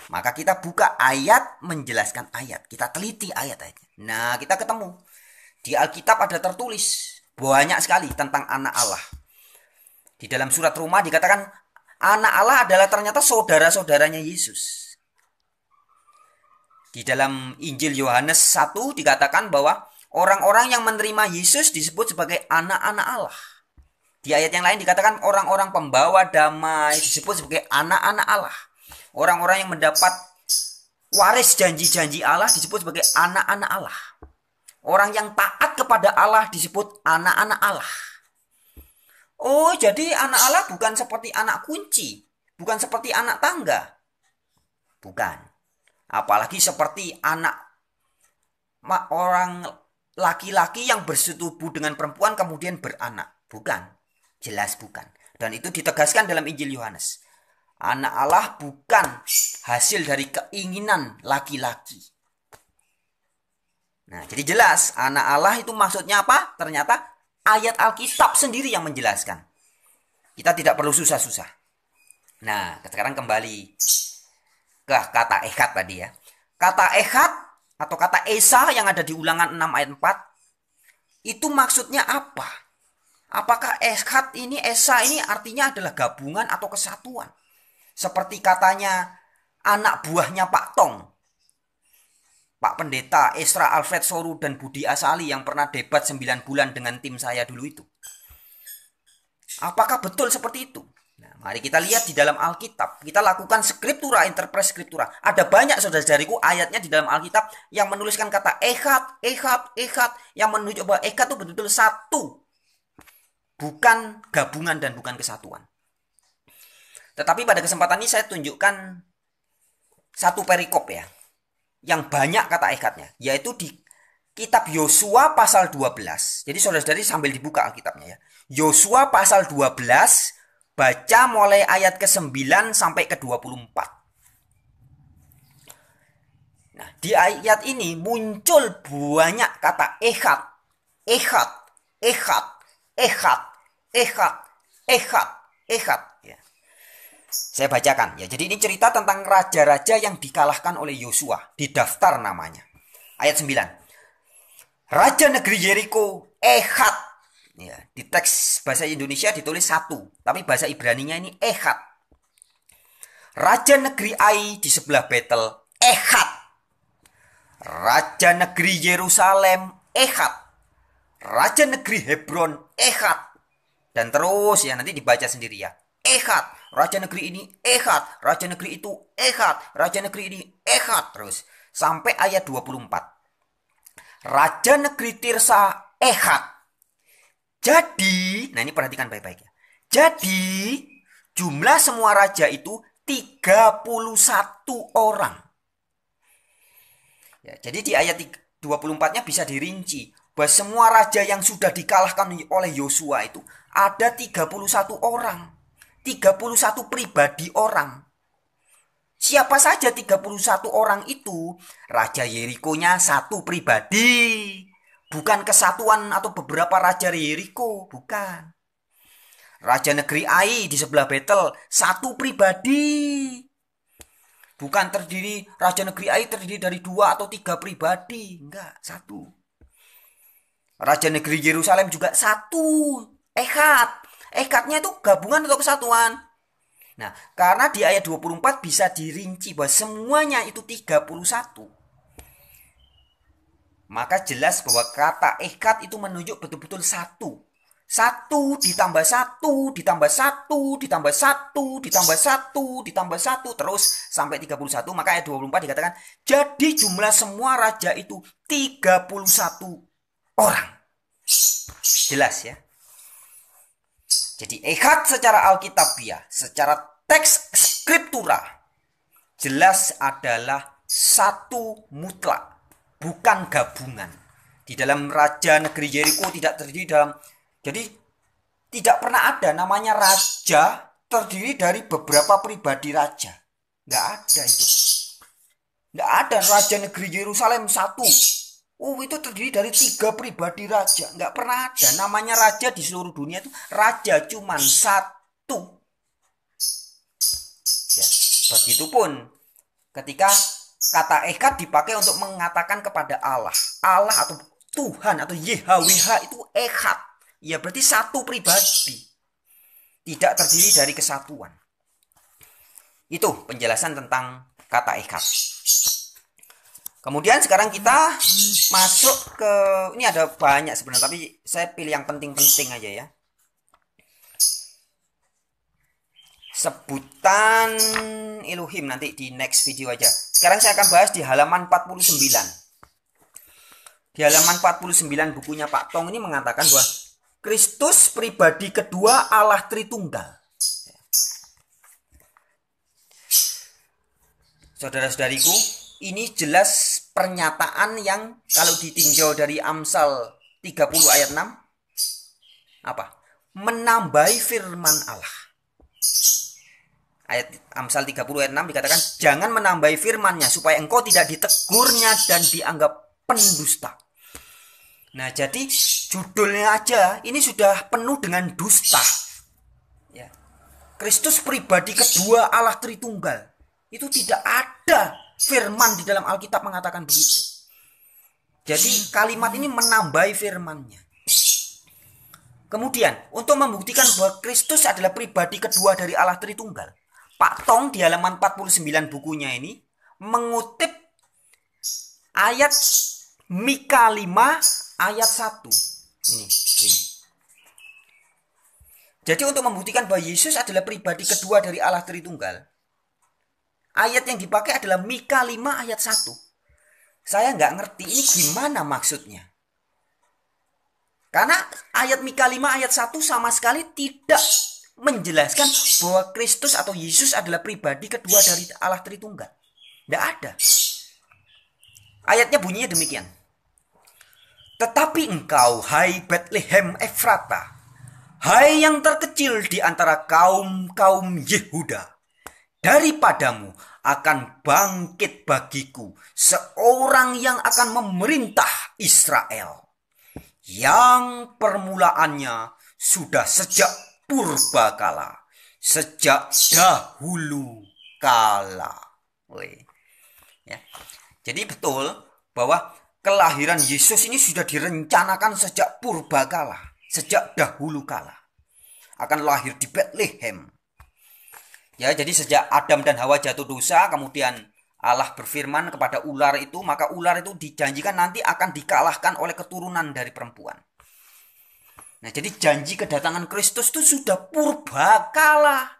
Maka kita buka ayat menjelaskan ayat. Kita teliti ayat-ayatnya. Nah, kita ketemu. Di Alkitab ada tertulis banyak sekali tentang anak Allah. Di dalam surat Roma dikatakan anak Allah adalah ternyata saudara-saudaranya Yesus. Di dalam Injil Yohanes 1 dikatakan bahwa orang-orang yang menerima Yesus disebut sebagai anak-anak Allah. Di ayat yang lain dikatakan orang-orang pembawa damai disebut sebagai anak-anak Allah. Orang-orang yang mendapat waris janji-janji Allah disebut sebagai anak-anak Allah. Orang yang taat kepada Allah disebut anak-anak Allah. Oh, jadi anak Allah bukan seperti anak kunci, bukan seperti anak tangga. Bukan. Apalagi seperti anak orang laki-laki yang bersetubuh dengan perempuan kemudian beranak. Bukan. Jelas bukan. Dan itu ditegaskan dalam Injil Yohanes. Anak Allah bukan hasil dari keinginan laki-laki. Nah, jadi jelas anak Allah itu maksudnya apa? Ternyata ayat Alkitab sendiri yang menjelaskan. Kita tidak perlu susah-susah. Nah, sekarang kembali ke kata ehad tadi ya. Kata ehad atau kata esa yang ada di Ulangan 6 ayat 4 itu maksudnya apa? Apakah ehad ini, esa ini artinya adalah gabungan atau kesatuan? Seperti katanya anak buahnya Pak Tong, Pak Pendeta Esra Alfred Soru dan Budi Asali yang pernah debat 9 bulan dengan tim saya dulu itu. Apakah betul seperti itu? Nah, mari kita lihat di dalam Alkitab. Kita lakukan scriptura, interpres scriptura. Ada banyak saudara-saudariku ayatnya di dalam Alkitab yang menuliskan kata ehad, ehad, ehad. Yang menunjuk bahwa ehad itu betul-betul satu. Bukan gabungan dan bukan kesatuan. Tetapi pada kesempatan ini saya tunjukkan satu perikop ya. Yang banyak kata ehadnya. Yaitu di kitab Yosua pasal 12. Jadi saudara-saudari sambil dibuka Alkitabnya ya. Yosua pasal 12. Baca mulai ayat ke-9 sampai ke-24. Nah, di ayat ini muncul banyak kata ehad, ehad, ehad, ehad, ehad, ehad, ehad. Ya. Saya bacakan ya. Jadi ini cerita tentang raja-raja yang dikalahkan oleh Yosua. Di daftar namanya. Ayat 9. Raja negeri Yeriko ehad. Ya, di teks bahasa Indonesia ditulis satu, tapi bahasa Ibraninya ini ehad. Raja negeri Ai di sebelah Betel ehad. Raja negeri Yerusalem ehad. Raja negeri Hebron ehad. Dan terus ya nanti dibaca sendiri ya. Ehad. Raja negeri ini ehad. Raja negeri itu ehad. Raja negeri ini ehad. Terus sampai ayat 24. Raja negeri Tirsa ehad. Jadi, nah ini perhatikan baik-baik ya. Jadi, jumlah semua raja itu 31 orang. Ya, jadi di ayat 24-nya bisa dirinci bahwa semua raja yang sudah dikalahkan oleh Yosua itu ada 31 orang. 31 pribadi orang. Siapa saja 31 orang itu? Raja Yeriko-nya satu pribadi. Bukan kesatuan atau beberapa raja Yeriko, bukan. Raja negeri Ai di sebelah Betel satu pribadi. Bukan Raja negeri Ai terdiri dari 2 atau 3 pribadi. Enggak, satu. Raja negeri Yerusalem juga satu. Ekatnya itu gabungan atau kesatuan. Nah, karena di ayat 24 bisa dirinci bahwa semuanya itu 31. Maka jelas bahwa kata ekad itu menunjuk betul-betul satu. 1 ditambah 1 ditambah 1 ditambah 1 ditambah 1 ditambah 1 terus sampai 31. Maka ayat 24 dikatakan jadi jumlah semua raja itu 31 orang. Jelas ya. Jadi ekad secara alkitabiah, secara teks skriptura jelas adalah satu mutlak, bukan gabungan. Di dalam raja negeri Yeriko tidak terdiri dalam. Jadi tidak pernah ada namanya raja terdiri dari beberapa pribadi raja. Nggak ada itu. Nggak ada raja negeri Yerusalem satu. Oh, itu terdiri dari 3 pribadi raja. Nggak pernah ada namanya raja di seluruh dunia itu. Raja cuma satu. Ya, begitupun ketika kata ekad dipakai untuk mengatakan kepada Allah. Allah atau Tuhan atau YHWH itu ekad. Ya berarti satu pribadi. Tidak terdiri dari kesatuan. Itu penjelasan tentang kata ekad. Kemudian sekarang kita masuk ke, ini ada banyak sebenarnya, tapi saya pilih yang penting-penting aja ya. Sebutan Elohim nanti di next video aja. Sekarang saya akan bahas di halaman 49. Di halaman 49 bukunya Pak Tong ini mengatakan bahwa Kristus pribadi kedua Allah Tritunggal. Saudara-saudariku, ini jelas pernyataan yang kalau ditinjau dari Amsal 30 ayat 6 apa? Menambahi firman Allah. Ayat Amsal 30 ayat 6 dikatakan jangan menambahi firman-Nya supaya engkau tidak ditegurnya dan dianggap pendusta. Nah, jadi judulnya aja ini sudah penuh dengan dusta. Ya. Kristus pribadi kedua Allah Tritunggal. Itu tidak ada firman di dalam Alkitab mengatakan begitu. Jadi kalimat ini menambahi firman-Nya. Kemudian untuk membuktikan bahwa Kristus adalah pribadi kedua dari Allah Tritunggal, Pak Tong di halaman 49 bukunya ini mengutip ayat Mika 5 ayat 1. Ini. Jadi untuk membuktikan bahwa Yesus adalah pribadi kedua dari Allah Tritunggal, ayat yang dipakai adalah Mika 5 ayat 1. Saya nggak ngerti ini gimana maksudnya. Karena ayat Mika 5 ayat 1 sama sekali tidak menjelaskan bahwa Kristus atau Yesus adalah pribadi kedua dari Allah Tritunggal. Nggak ada. Ayatnya bunyinya demikian. Tetapi engkau, hai Bethlehem Efrata, hai yang terkecil di antara kaum-kaum Yehuda, daripadamu akan bangkit bagiku seorang yang akan memerintah Israel, yang permulaannya sudah sejak purbakala, sejak dahulu kala. Ya. Jadi betul bahwa kelahiran Yesus ini sudah direncanakan sejak purbakala, sejak dahulu kala. Akan lahir di Bethlehem. Ya, jadi sejak Adam dan Hawa jatuh dosa, kemudian Allah berfirman kepada ular itu, maka ular itu dijanjikan nanti akan dikalahkan oleh keturunan dari perempuan. Nah, jadi janji kedatangan Kristus itu sudah purbakala,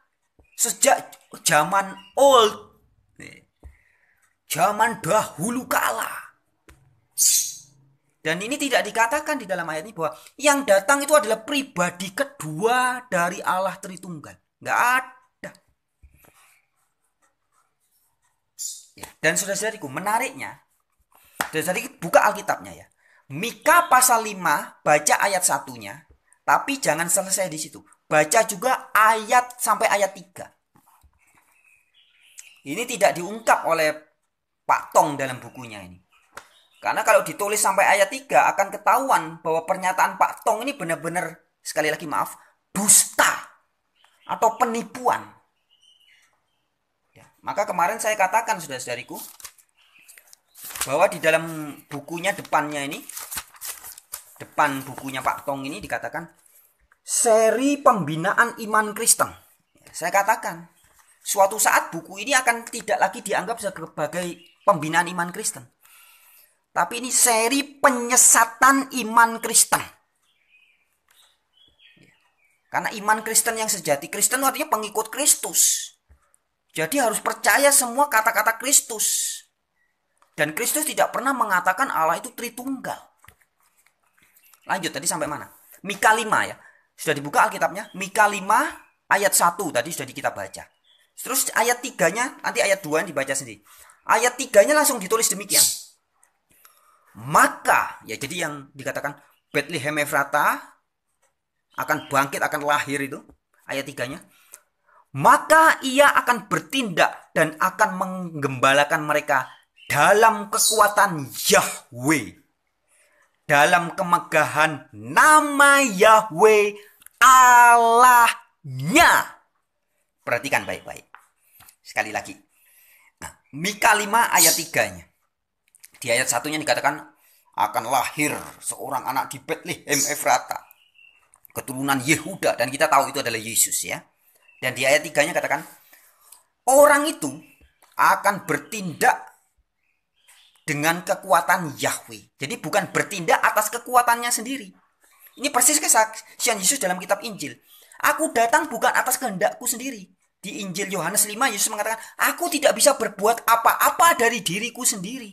sejak zaman old, zaman dahulu kala. Dan ini tidak dikatakan di dalam ayat ini bahwa yang datang itu adalah pribadi kedua dari Allah Tritunggal. Nggak ada. Dan saudara-saudariku, menariknya, saudara-saudari buka Alkitabnya ya. Mika pasal 5, baca ayat 1-nya, tapi jangan selesai di situ. Baca juga ayat sampai ayat 3. Ini tidak diungkap oleh Pak Tong dalam bukunya ini. Karena kalau ditulis sampai ayat 3 akan ketahuan bahwa pernyataan Pak Tong ini benar-benar, sekali lagi maaf, dusta atau penipuan. Ya, maka kemarin saya katakan saudara-saudariku bahwa di dalam bukunya depannya ini, depan bukunya Pak Tong ini dikatakan seri pembinaan iman Kristen. Ya, saya katakan suatu saat buku ini akan tidak lagi dianggap sebagai pembinaan iman Kristen. Tapi ini seri penyesatan iman Kristen. Karena iman Kristen yang sejati, Kristen artinya pengikut Kristus. Jadi harus percaya semua kata-kata Kristus. Dan Kristus tidak pernah mengatakan Allah itu Tritunggal. Lanjut, tadi sampai mana? Mika 5 ya. Sudah dibuka Alkitabnya? Mika 5 ayat 1 tadi sudah kita baca. Terus ayat 3-nya, nanti ayat 2 dibaca sendiri. Ayat 3-nya langsung ditulis demikian. Maka, ya jadi yang dikatakan Bethlehem Efrata akan bangkit, akan lahir itu. Ayat 3-nya. Maka ia akan bertindak dan akan menggembalakan mereka dalam kekuatan Yahweh. Dalam kemegahan nama Yahweh Allahnya. Perhatikan baik-baik. Sekali lagi. Nah, Mika 5 ayat 3-nya. Di ayat 1-nya dikatakan akan lahir seorang anak di Bethlehem Efrata, keturunan Yehuda, dan kita tahu itu adalah Yesus ya. Dan di ayat 3-nya katakan orang itu akan bertindak dengan kekuatan Yahweh. Jadi bukan bertindak atas kekuatannya sendiri. Ini persis kesaksian Yesus dalam kitab Injil. Aku datang bukan atas kehendakku sendiri. Di Injil Yohanes 5 Yesus mengatakan, aku tidak bisa berbuat apa-apa dari diriku sendiri.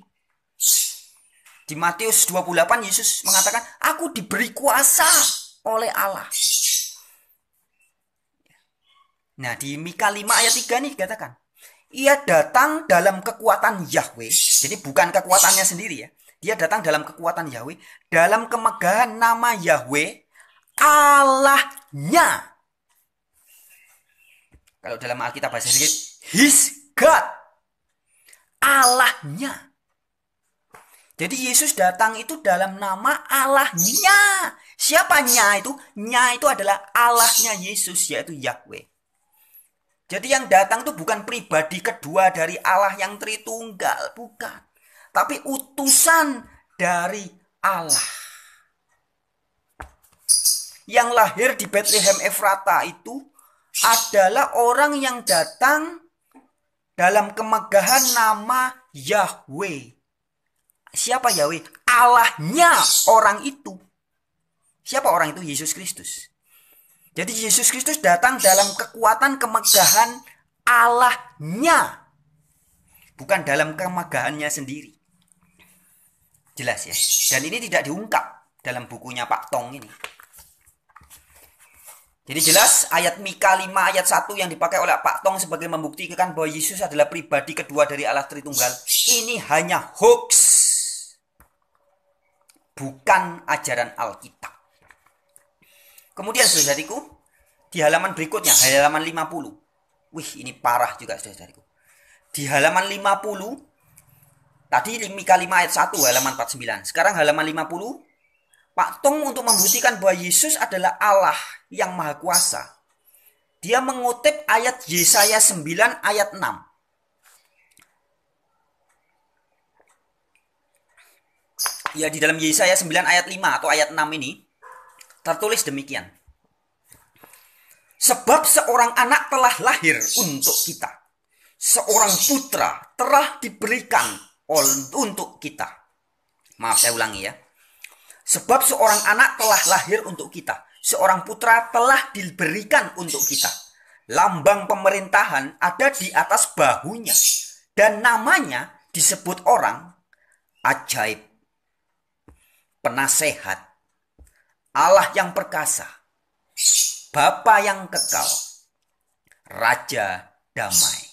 Di Matius 28 Yesus mengatakan, aku diberi kuasa oleh Allah. Nah, di Mika 5 ayat 3 ini dikatakan, ia datang dalam kekuatan Yahweh. Jadi bukan kekuatannya sendiri ya. Dia datang dalam kekuatan Yahweh, dalam kemegahan nama Yahweh Allahnya. Kalau dalam Alkitab bahasa Inggris, His God. Allahnya. Jadi Yesus datang itu dalam nama Allahnya. Siapanya itu? Nya itu adalah Allahnya Yesus, yaitu Yahweh. Jadi yang datang itu bukan pribadi kedua dari Allah yang Tritunggal, bukan. Tapi utusan dari Allah. Yang lahir di Bethlehem Efrata itu adalah orang yang datang dalam kemegahan nama Yahweh. Siapa Yahweh? Allahnya orang itu. Siapa orang itu? Yesus Kristus. Jadi Yesus Kristus datang dalam kekuatan kemegahan Allahnya. Bukan dalam kemegahannya sendiri. Jelas ya. Dan ini tidak diungkap dalam bukunya Pak Tong ini. Jadi jelas ayat Mika 5 ayat 1 yang dipakai oleh Pak Tong sebagai membuktikan bahwa Yesus adalah pribadi kedua dari Allah Tritunggal. Ini hanya hoax. Bukan ajaran Alkitab. Kemudian saudariku, di halaman berikutnya, halaman 50. Wih, ini parah juga saudariku. Di halaman 50, tadi Mika 5 ayat 1, halaman 49. Sekarang halaman 50, Pak Tong untuk membuktikan bahwa Yesus adalah Allah yang Maha Kuasa. Dia mengutip ayat Yesaya 9 ayat 6. Ya, di dalam Yesaya 9 ayat 5 atau ayat 6 ini tertulis demikian. Sebab seorang anak telah lahir untuk kita. Seorang putra telah diberikan untuk kita. Maaf, saya ulangi ya. Sebab seorang anak telah lahir untuk kita. Seorang putra telah diberikan untuk kita. Lambang pemerintahan ada di atas bahunya. Dan namanya disebut orang ajaib, penasehat, Allah yang perkasa, Bapa yang kekal, Raja damai.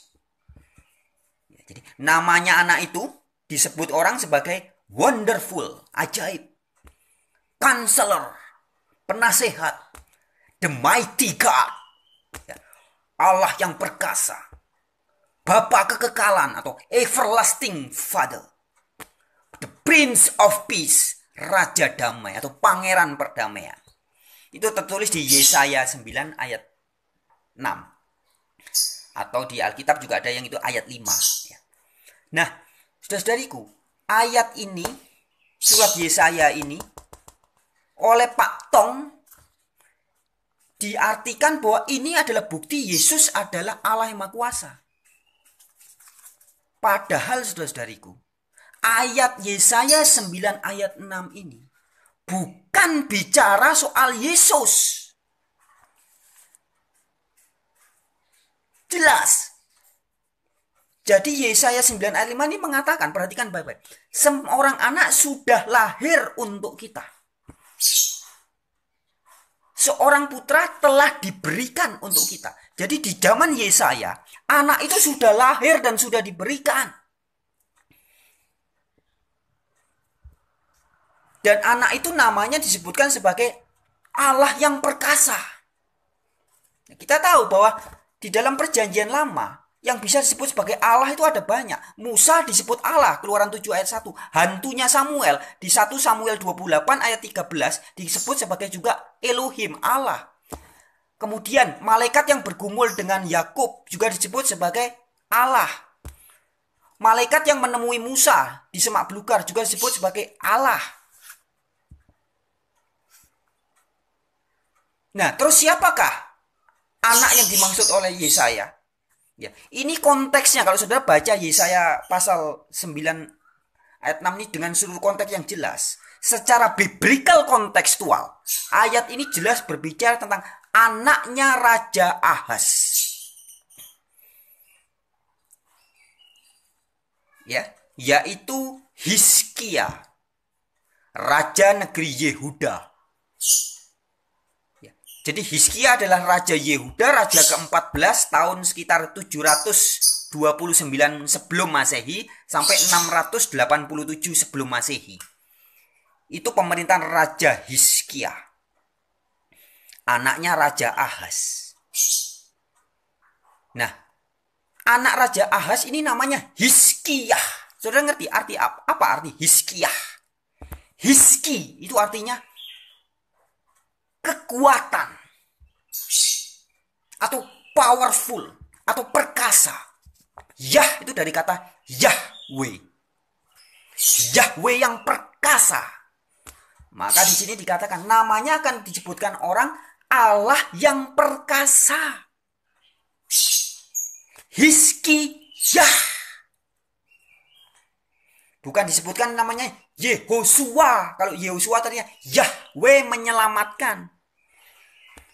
Jadi namanya anak itu disebut orang sebagai wonderful, ajaib, counselor, penasehat, the mighty God, Allah yang perkasa, Bapa kekekalan atau everlasting Father, the Prince of Peace, Raja Damai atau Pangeran Perdamaian. Itu tertulis di Yesaya 9 ayat 6. Atau di Alkitab juga ada yang itu ayat 5. Nah, saudara-saudariku, ayat ini, surat Yesaya ini, oleh Pak Tong, diartikan bahwa ini adalah bukti Yesus adalah Allah yang Maha Kuasa. Padahal saudara-saudariku, ayat Yesaya 9 ayat 6 ini bukan bicara soal Yesus. Jelas. Jadi Yesaya 9 ayat 5 ini mengatakan, perhatikan baik-baik, seorang anak sudah lahir untuk kita. Seorang putra telah diberikan untuk kita. Jadi di zaman Yesaya, anak itu sudah lahir dan sudah diberikan. Dan anak itu namanya disebutkan sebagai Allah yang perkasa. Kita tahu bahwa di dalam perjanjian lama, yang bisa disebut sebagai Allah itu ada banyak. Musa disebut Allah, Keluaran 7 ayat 1. Hantunya Samuel di 1 Samuel 28 ayat 13 disebut sebagai juga Elohim, Allah. Kemudian malaikat yang bergumul dengan Yakub juga disebut sebagai Allah. Malaikat yang menemui Musa di semak belukar juga disebut sebagai Allah. Nah, terus siapakah anak yang dimaksud oleh Yesaya? Ya, ini konteksnya kalau saudara baca Yesaya pasal 9 ayat 6 ini dengan seluruh konteks yang jelas. Secara biblical kontekstual, ayat ini jelas berbicara tentang anaknya Raja Ahaz. Ya, yaitu Hizkia, raja negeri Yehuda. Jadi Hizkia adalah Raja Yehuda, Raja ke-14 tahun sekitar 729 sebelum Masehi sampai 687 sebelum Masehi. Itu pemerintahan Raja Hizkia. Anaknya Raja Ahaz. Nah, anak Raja Ahaz ini namanya Hizkia. Saudara ngerti arti apa arti Hizkia? Hizki itu artinya kekuatan atau powerful atau perkasa. Yah itu dari kata Yahweh. Yahweh yang perkasa. Maka di sini dikatakan namanya akan disebutkan orang Allah yang perkasa. Hizkiyah. Bukan disebutkan namanya Yehosua. Kalau Yehosua artinya Yahweh menyelamatkan.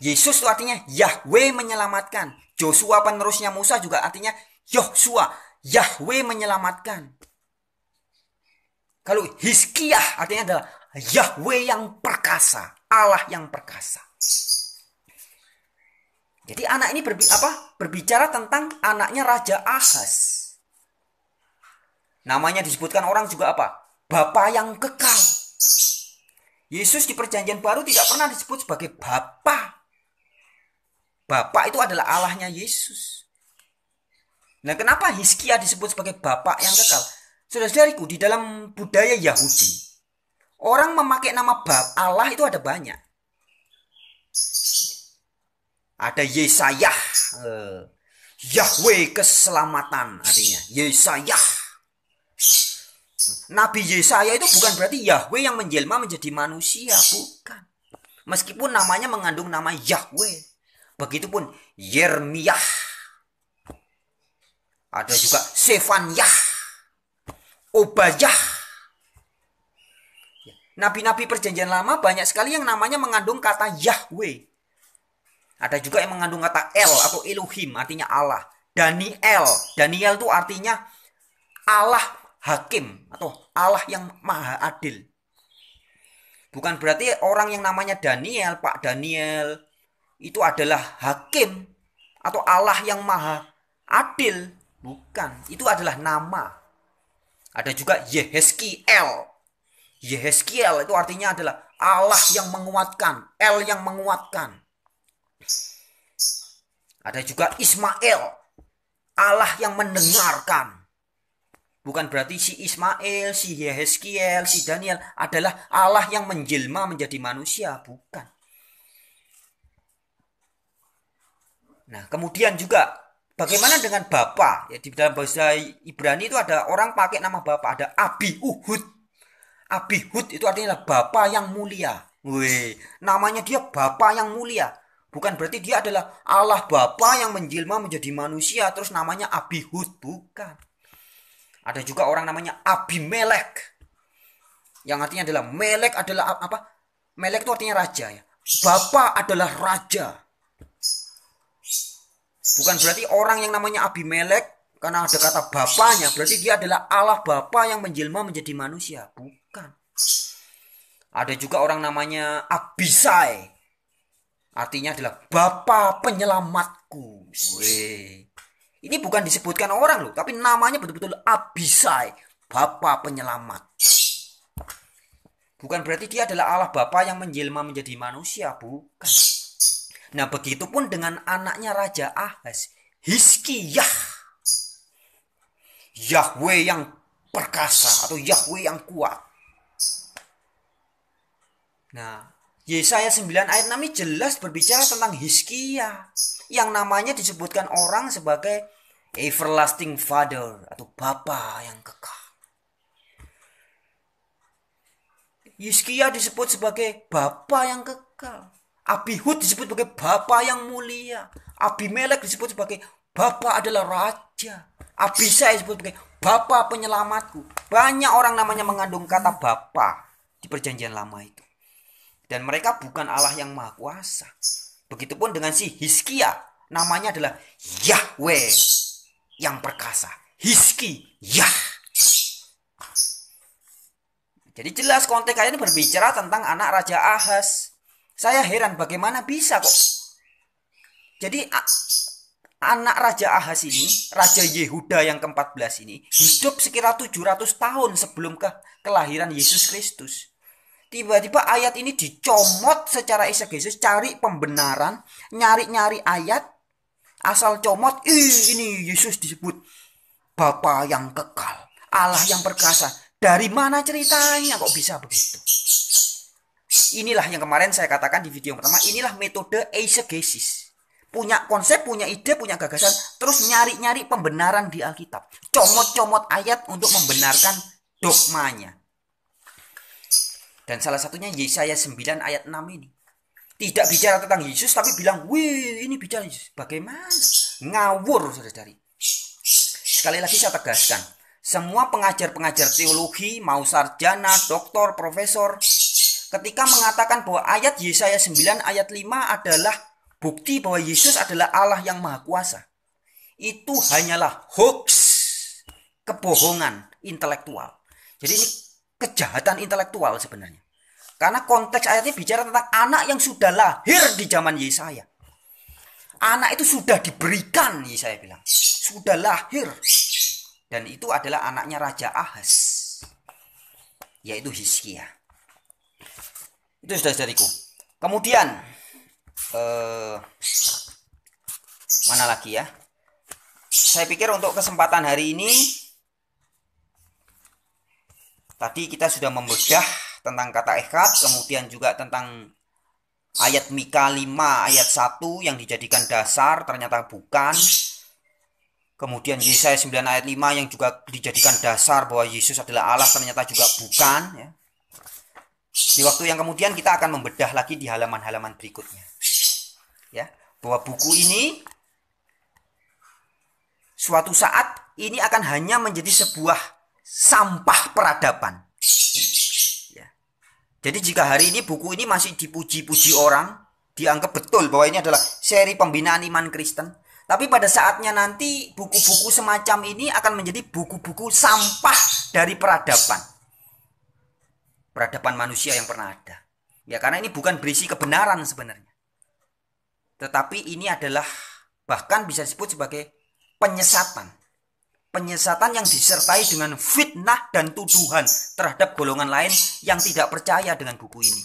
Yesus itu artinya Yahweh menyelamatkan. Joshua penerusnya Musa juga artinya Yoshua, Yahweh menyelamatkan. Kalau Hizkiyah artinya adalah Yahweh yang perkasa, Allah yang perkasa. Jadi anak ini berbicara tentang anaknya Raja Ahaz. Namanya disebutkan orang juga apa? Bapa yang kekal. Yesus di perjanjian baru tidak pernah disebut sebagai Bapa. Bapa itu adalah Allahnya Yesus. Nah, kenapa Hizkia disebut sebagai Bapa yang kekal? Saudara-saudariku, di dalam budaya Yahudi, orang memakai nama Allah itu ada banyak. Ada Yesaya, Yahweh keselamatan artinya. Yesaya. Nabi Yesaya itu bukan berarti Yahweh yang menjelma menjadi manusia, bukan. Meskipun namanya mengandung nama Yahweh. Begitupun Yeremia. Ada juga Sefanyah, Obayah. Nabi-nabi perjanjian lama banyak sekali yang namanya mengandung kata Yahweh. Ada juga yang mengandung kata El atau Elohim, artinya Allah. Daniel itu artinya Allah hakim atau Allah yang maha adil. Bukan berarti orang yang namanya Daniel, Pak Daniel, itu adalah hakim atau Allah yang maha adil. Bukan, itu adalah nama. Ada juga Yehezkiel. Yehezkiel itu artinya adalah Allah yang menguatkan, El yang menguatkan. Ada juga Ismail, Allah yang mendengarkan. Bukan berarti si Ismail, si Yehezkiel, si Daniel adalah Allah yang menjelma menjadi manusia. Bukan. Nah, kemudian juga bagaimana dengan Bapa? Ya, di dalam bahasa Ibrani itu ada orang pakai nama Bapa, ada Abihud. Abihud itu artinya Bapa yang mulia. Wih, namanya dia Bapa yang mulia. Bukan berarti dia adalah Allah Bapa yang menjelma menjadi manusia terus namanya Abihud. Bukan. Ada juga orang namanya Abimelek. Yang artinya adalah Melek adalah apa? Melek itu artinya raja ya. Bapa adalah raja. Bukan berarti orang yang namanya Abimelek karena ada kata bapaknya berarti dia adalah Allah Bapa yang menjelma menjadi manusia. Bukan. Ada juga orang namanya Abisai. Artinya adalah Bapa penyelamatku. Weh. Ini bukan disebutkan orang loh, tapi namanya betul-betul Abisai, Bapa penyelamat. Bukan berarti dia adalah Allah Bapa yang menjelma menjadi manusia, bukan. Nah, begitupun dengan anaknya Raja Ahaz, Hizkiyah. Yahweh yang perkasa atau Yahweh yang kuat. Nah, Yesaya 9 ayat 6 ini jelas berbicara tentang Hizkiyah yang namanya disebutkan orang sebagai Everlasting Father atau Bapa yang kekal. Hizkiyah disebut sebagai Bapa yang kekal. Abihud disebut sebagai Bapa yang mulia. Abimelek disebut sebagai Bapa adalah raja. Abisai disebut sebagai Bapa penyelamatku. Banyak orang namanya mengandung kata Bapa di perjanjian lama itu. Dan mereka bukan Allah yang maha kuasa. Begitupun dengan si Hizkiyah. Namanya adalah Yahweh yang perkasa. Hizkiyah. Jadi jelas konteks ayat ini berbicara tentang anak Raja Ahaz. Saya heran bagaimana bisa kok. Jadi anak Raja Ahaz ini, Raja Yehuda yang ke-14 ini, hidup sekira 700 tahun sebelum kelahiran Yesus Kristus. Tiba-tiba ayat ini dicomot secara eksegesis, cari pembenaran, nyari-nyari ayat, asal comot, ini Yesus disebut Bapa yang kekal, Allah yang perkasa. Dari mana ceritanya kok bisa begitu? Inilah yang kemarin saya katakan di video yang pertama, inilah metode eisegesis. Punya konsep, punya ide, punya gagasan, terus nyari-nyari pembenaran di Alkitab. Comot-comot ayat untuk membenarkan dogmanya. Dan salah satunya Yesaya 9 ayat 6 ini. Tidak bicara tentang Yesus tapi bilang, wih ini bicara Yesus. Bagaimana? Ngawur saudara-saudari. Sekali lagi saya tegaskan. Semua pengajar-pengajar teologi, mau sarjana, doktor, profesor, ketika mengatakan bahwa ayat Yesaya 9 ayat 5 adalah bukti bahwa Yesus adalah Allah yang maha kuasa. Itu hanyalah hoax, kebohongan intelektual. Jadi ini kejahatan intelektual sebenarnya. Karena konteks ayatnya bicara tentang anak yang sudah lahir di zaman Yesaya. Anak itu sudah diberikan, Yesaya bilang. Sudah lahir. Dan itu adalah anaknya Raja Ahaz. Yaitu Hizkiyah. Itu saudara-saudariku. Kemudian mana lagi ya? Saya pikir untuk kesempatan hari ini tadi kita sudah membedah tentang kata echad, kemudian juga tentang ayat Mika 5 ayat 1 yang dijadikan dasar ternyata bukan. Kemudian Yesaya 9 ayat 5 yang juga dijadikan dasar bahwa Yesus adalah Allah ternyata juga bukan ya. Di waktu yang kemudian kita akan membedah lagi di halaman-halaman berikutnya. Ya, bahwa buku ini suatu saat ini akan hanya menjadi sebuah sampah peradaban. Ya. Jadi jika hari ini buku ini masih dipuji-puji orang, dianggap betul bahwa ini adalah seri pembinaan iman Kristen. Tapi pada saatnya nanti buku-buku semacam ini akan menjadi buku-buku sampah dari peradaban. Peradaban manusia yang pernah ada. Ya karena ini bukan berisi kebenaran sebenarnya. Tetapi ini adalah bahkan bisa disebut sebagai penyesatan. penyesatan yang disertai dengan fitnah dan tuduhan terhadap golongan lain yang tidak percaya dengan buku ini.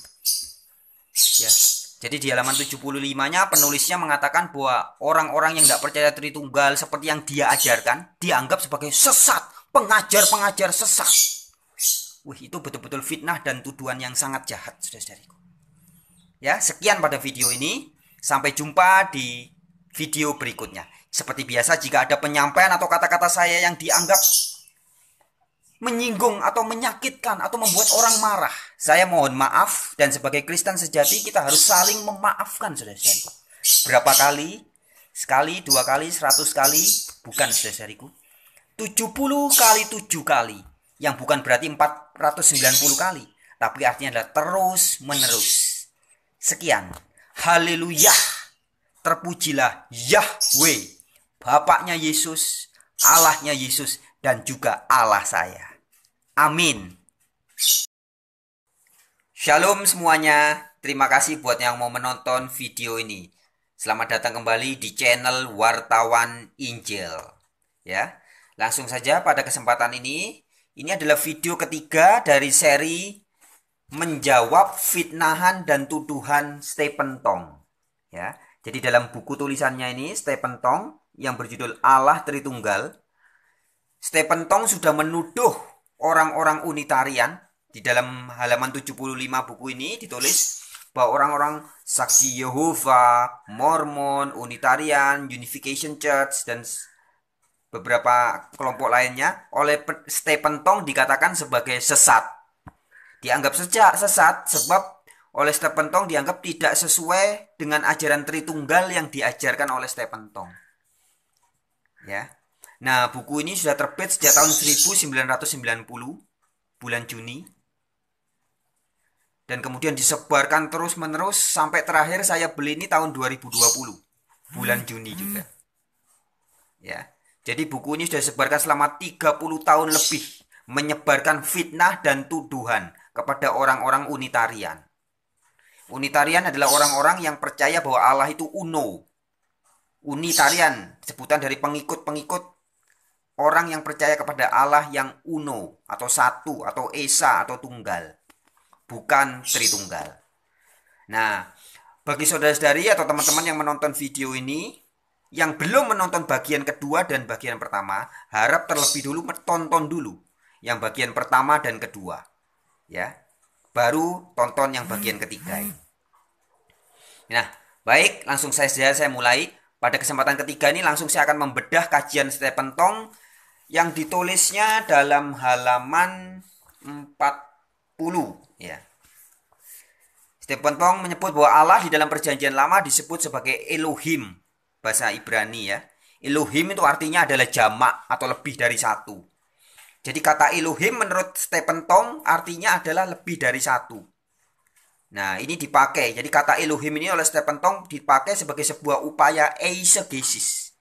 Ya. Jadi di halaman 75-nya penulisnya mengatakan bahwa orang-orang yang tidak percaya Tritunggal seperti yang dia ajarkan dianggap sebagai sesat, pengajar-pengajar sesat. Wih, itu betul-betul fitnah dan tuduhan yang sangat jahat, saudara-saudariku. Ya, sekian pada video ini. Sampai jumpa di video berikutnya. Seperti biasa, jika ada penyampaian atau kata-kata saya yang dianggap menyinggung atau menyakitkan atau membuat orang marah, saya mohon maaf. Dan sebagai Kristen sejati kita harus saling memaafkan, saudara-saudariku. Berapa kali? Sekali, 2 kali, 100 kali? Bukan, saudara-saudariku. 70 kali 7 kali. Yang bukan berarti 490 kali. Tapi artinya adalah terus menerus. Sekian. Haleluya. Terpujilah Yahweh, Bapaknya Yesus, Allahnya Yesus, dan juga Allah saya. Amin. Shalom semuanya. Terima kasih buat yang mau menonton video ini. Selamat datang kembali di channel Wartawan Injil. Ya, langsung saja pada kesempatan ini. Ini adalah video ketiga dari seri menjawab fitnahan dan tuduhan Stephen Tong. Ya, jadi dalam buku tulisannya ini Stephen Tong yang berjudul Allah Tritunggal, Stephen Tong sudah menuduh orang-orang Unitarian. Di dalam halaman 75 buku ini ditulis bahwa orang-orang Saksi Yehova, Mormon, Unitarian, Unification Church, dan beberapa kelompok lainnya oleh Stephen Tong dikatakan sebagai sesat. Dianggap sesat sebab oleh Stephen Tong dianggap tidak sesuai dengan ajaran Tritunggal yang diajarkan oleh Stephen Tong. Ya. Nah, buku ini sudah terbit sejak tahun 1990, bulan Juni. Dan kemudian disebarkan terus-menerus sampai terakhir saya beli ini tahun 2020, bulan Juni juga. Ya. Jadi buku ini sudah disebarkan selama 30 tahun lebih, menyebarkan fitnah dan tuduhan kepada orang-orang Unitarian. Unitarian adalah orang-orang yang percaya bahwa Allah itu uno. Unitarian, sebutan dari pengikut-pengikut orang yang percaya kepada Allah yang uno, atau satu, atau esa, atau tunggal. Bukan Tritunggal. Nah, bagi saudara-saudari atau teman-teman yang menonton video ini, yang belum menonton bagian kedua dan bagian pertama, harap terlebih dulu tonton dulu yang bagian pertama dan kedua. Ya, baru tonton yang bagian ketiga ini. Nah, baik, langsung saja saya mulai. Pada kesempatan ketiga ini langsung saya akan membedah kajian Stephen Tong yang ditulisnya dalam halaman 40 ya. Stephen Tong menyebut bahwa Allah di dalam perjanjian lama disebut sebagai Elohim, bahasa Ibrani ya. Elohim itu artinya adalah jamak atau lebih dari satu. Jadi kata Elohim menurut Stephen Tong artinya adalah lebih dari satu. Nah, ini dipakai. Jadi kata Elohim ini oleh Stephen Tong dipakai sebagai sebuah upaya eisegesis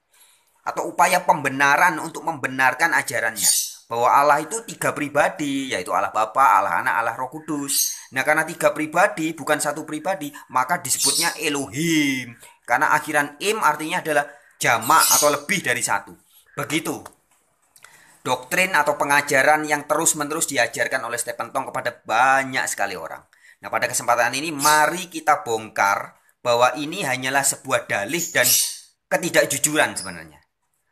atau upaya pembenaran untuk membenarkan ajarannya bahwa Allah itu 3 pribadi, yaitu Allah Bapa, Allah Anak, Allah Roh Kudus. Nah, karena 3 pribadi bukan satu pribadi, maka disebutnya Elohim. Karena akhiran im artinya adalah jamak atau lebih dari satu. Begitu doktrin atau pengajaran yang terus-menerus diajarkan oleh Stephen Tong kepada banyak sekali orang. Nah, pada kesempatan ini mari kita bongkar bahwa ini hanyalah sebuah dalih dan ketidakjujuran sebenarnya.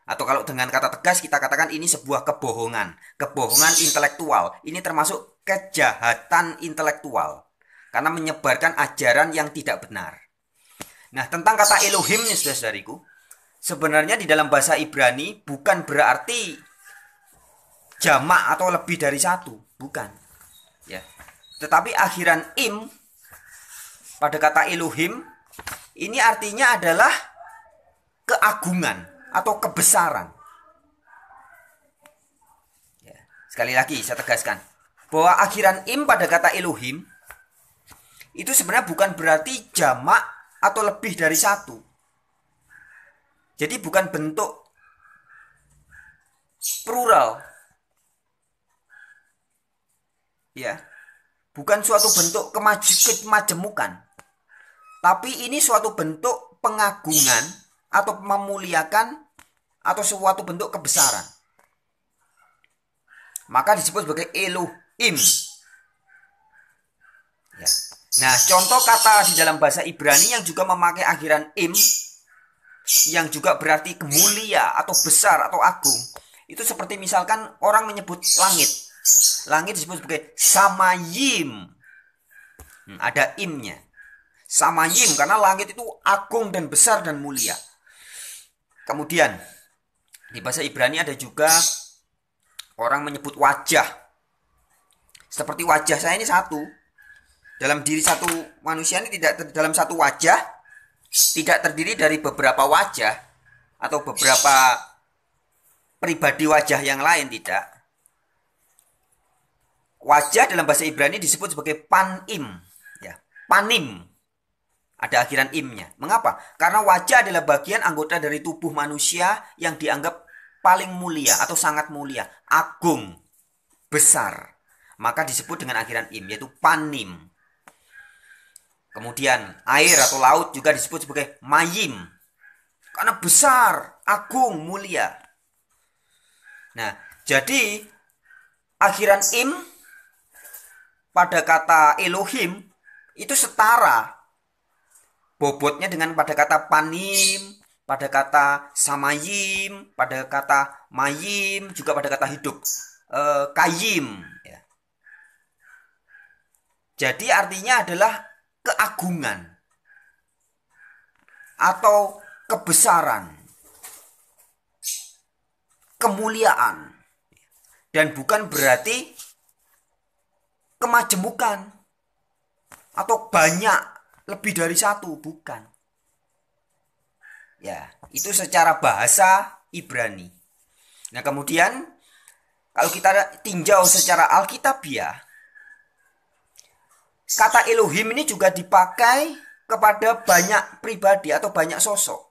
Atau kalau dengan kata tegas kita katakan ini sebuah kebohongan. Kebohongan intelektual. Ini termasuk kejahatan intelektual. Karena menyebarkan ajaran yang tidak benar. Nah, tentang kata Elohim nih saudara-saudariku, sebenarnya di dalam bahasa Ibrani bukan berarti jamak atau lebih dari satu. Bukan. Ya. Tetapi akhiran im pada kata Elohim ini artinya adalah keagungan atau kebesaran. Ya, sekali lagi saya tegaskan bahwa akhiran im pada kata Elohim itu sebenarnya bukan berarti jamak atau lebih dari satu. Jadi bukan bentuk plural. Ya. Bukan suatu bentuk kemajemukan. Tapi ini suatu bentuk pengagungan atau memuliakan atau suatu bentuk kebesaran. maka disebut sebagai Elohim. Ya. Nah, contoh kata di dalam bahasa Ibrani yang juga memakai akhiran im, yang juga berarti mulia atau besar atau agung, itu seperti misalkan orang menyebut langit. Langit disebut sebagai samayim. Ada imnya. Samayim, karena langit itu agung dan besar dan mulia. Kemudian di bahasa Ibrani ada juga orang menyebut wajah. Seperti wajah saya ini satu. Dalam diri satu manusia ini tidak dalam satu wajah, tidak terdiri dari beberapa wajah atau beberapa pribadi wajah yang lain, tidak. Wajah dalam bahasa Ibrani disebut sebagai panim, ya, panim. Ada akhiran imnya. Mengapa? Karena wajah adalah bagian anggota dari tubuh manusia yang dianggap paling mulia atau sangat mulia, agung, besar. Maka disebut dengan akhiran im, yaitu panim. Kemudian air atau laut juga disebut sebagai mayim. Karena besar, agung, mulia. Nah, jadi akhiran im pada kata Elohim itu setara bobotnya dengan pada kata panim, pada kata samayim, pada kata mayim, juga pada kata hidup, kayim. Ya. Jadi artinya adalah keagungan atau kebesaran, kemuliaan, dan bukan berarti kemajemukan atau banyak lebih dari satu, bukan. Ya, itu secara bahasa Ibrani. Nah, kemudian kalau kita tinjau secara alkitabiah, kata Elohim ini juga dipakai kepada banyak pribadi atau banyak sosok.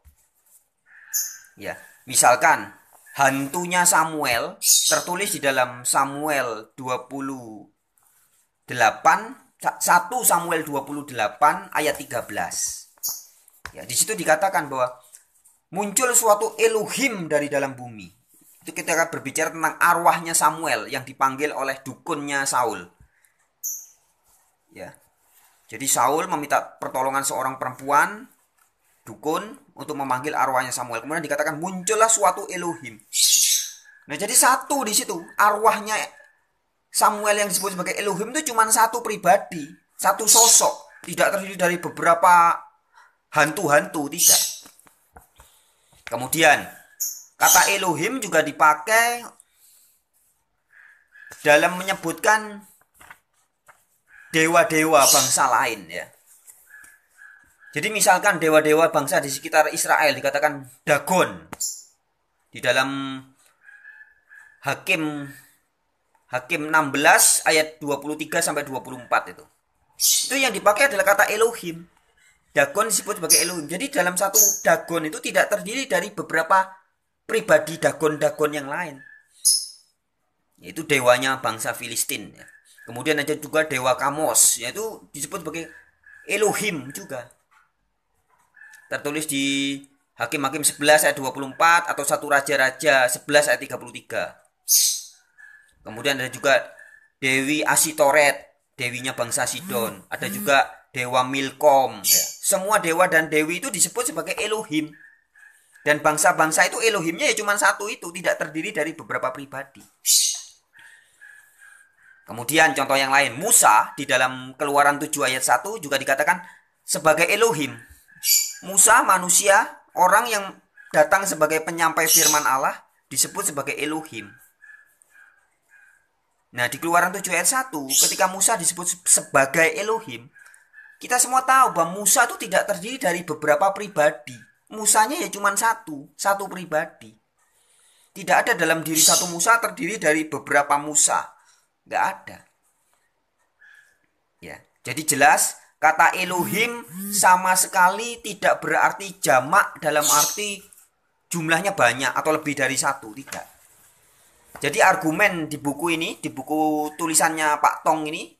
Ya, misalkan hantunya Samuel tertulis di dalam Samuel 28, 1 Samuel 28 ayat 13. Ya, di situ dikatakan bahwa muncul suatu Elohim dari dalam bumi. Itu kita akan berbicara tentang arwahnya Samuel yang dipanggil oleh dukunnya Saul. Ya. Jadi Saul meminta pertolongan seorang perempuan dukun untuk memanggil arwahnya Samuel. Kemudian dikatakan muncullah suatu Elohim. Nah, jadi satu di situ arwahnya Samuel yang disebut sebagai Elohim itu cuma satu pribadi, satu sosok, tidak terdiri dari beberapa hantu-hantu, tidak. Kemudian kata Elohim juga dipakai dalam menyebutkan dewa-dewa bangsa lain, ya. Jadi misalkan dewa-dewa bangsa di sekitar Israel dikatakan Dagon. Di dalam Hakim 16 ayat 23 sampai 24 itu. Itu yang dipakai adalah kata Elohim. Dagon disebut sebagai Elohim. Jadi dalam satu Dagon itu tidak terdiri dari beberapa pribadi Dagon-Dagon yang lain. Yaitu dewanya bangsa Filistin, ya. Kemudian ada juga dewa Kamos, yaitu disebut sebagai Elohim juga. Tertulis di Hakim-Hakim 11 ayat 24 atau 1 Raja-Raja 11 ayat 33. Kemudian ada juga Dewi Asitoret, dewinya bangsa Sidon. Ada juga dewa Milkom. Ya. Semua dewa dan dewi itu disebut sebagai Elohim. Dan bangsa-bangsa itu Elohimnya ya cuma satu itu, tidak terdiri dari beberapa pribadi. Kemudian contoh yang lain, Musa di dalam Keluaran 7 ayat 1 juga dikatakan sebagai Elohim. Musa manusia, orang yang datang sebagai penyampai firman Allah, disebut sebagai Elohim. Nah, di Keluaran 7 ayat 1, ketika Musa disebut sebagai Elohim, kita semua tahu bahwa Musa itu tidak terdiri dari beberapa pribadi. Musanya ya cuma satu pribadi. Tidak ada dalam diri satu Musa terdiri dari beberapa Musa. Nggak ada. Ya, jadi jelas kata Elohim sama sekali tidak berarti jamak dalam arti jumlahnya banyak atau lebih dari satu, tidak. Jadi argumen di buku ini, di buku tulisannya Pak Tong ini,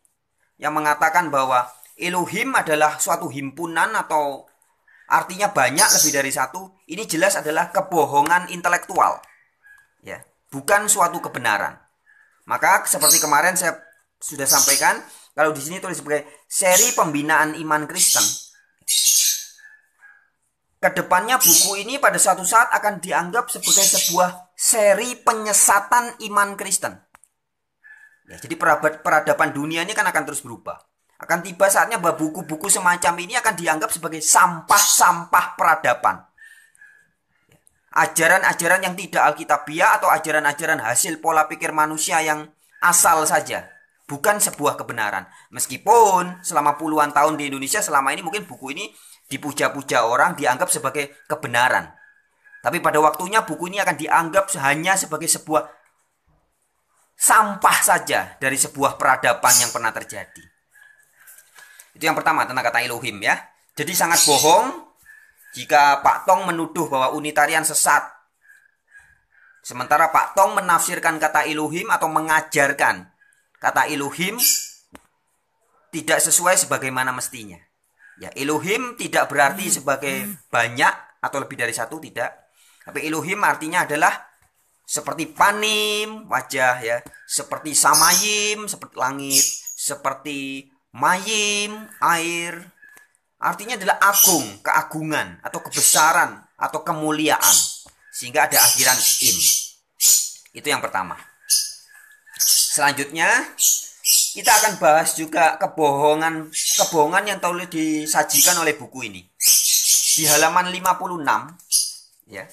yang mengatakan bahwa Elohim adalah suatu himpunan atau artinya banyak lebih dari satu, ini jelas adalah kebohongan intelektual. Ya, bukan suatu kebenaran. Maka seperti kemarin saya sudah sampaikan, kalau di sini tulis sebagai seri pembinaan iman Kristen. Kedepannya buku ini pada suatu saat akan dianggap sebagai sebuah seri penyesatan iman Kristen. Ya, jadi peradaban dunia ini kan akan terus berubah. Akan tiba saatnya bahwa buku-buku semacam ini akan dianggap sebagai sampah-sampah peradaban. Ajaran-ajaran yang tidak alkitabiah atau ajaran-ajaran hasil pola pikir manusia yang asal saja. Bukan sebuah kebenaran. Meskipun selama puluhan tahun di Indonesia selama ini mungkin buku ini dipuja-puja orang, dianggap sebagai kebenaran. Tapi pada waktunya buku ini akan dianggap hanya sebagai sebuah sampah saja dari sebuah peradaban yang pernah terjadi. Itu yang pertama tentang kata Elohim ya. Jadi sangat bohong jika Pak Tong menuduh bahwa Unitarian sesat. Sementara Pak Tong menafsirkan kata Elohim atau mengajarkan kata Elohim tidak sesuai sebagaimana mestinya. Ya, Elohim tidak berarti sebagai banyak atau lebih dari satu, tidak. Tapi Elohim artinya adalah seperti panim, wajah ya, seperti samayim, seperti langit, seperti mayim, air. Artinya adalah agung, keagungan, atau kebesaran, atau kemuliaan. Sehingga ada akhiran im. Itu yang pertama. Selanjutnya, kita akan bahas juga kebohongan yang telah disajikan oleh buku ini. Di halaman 56, ya.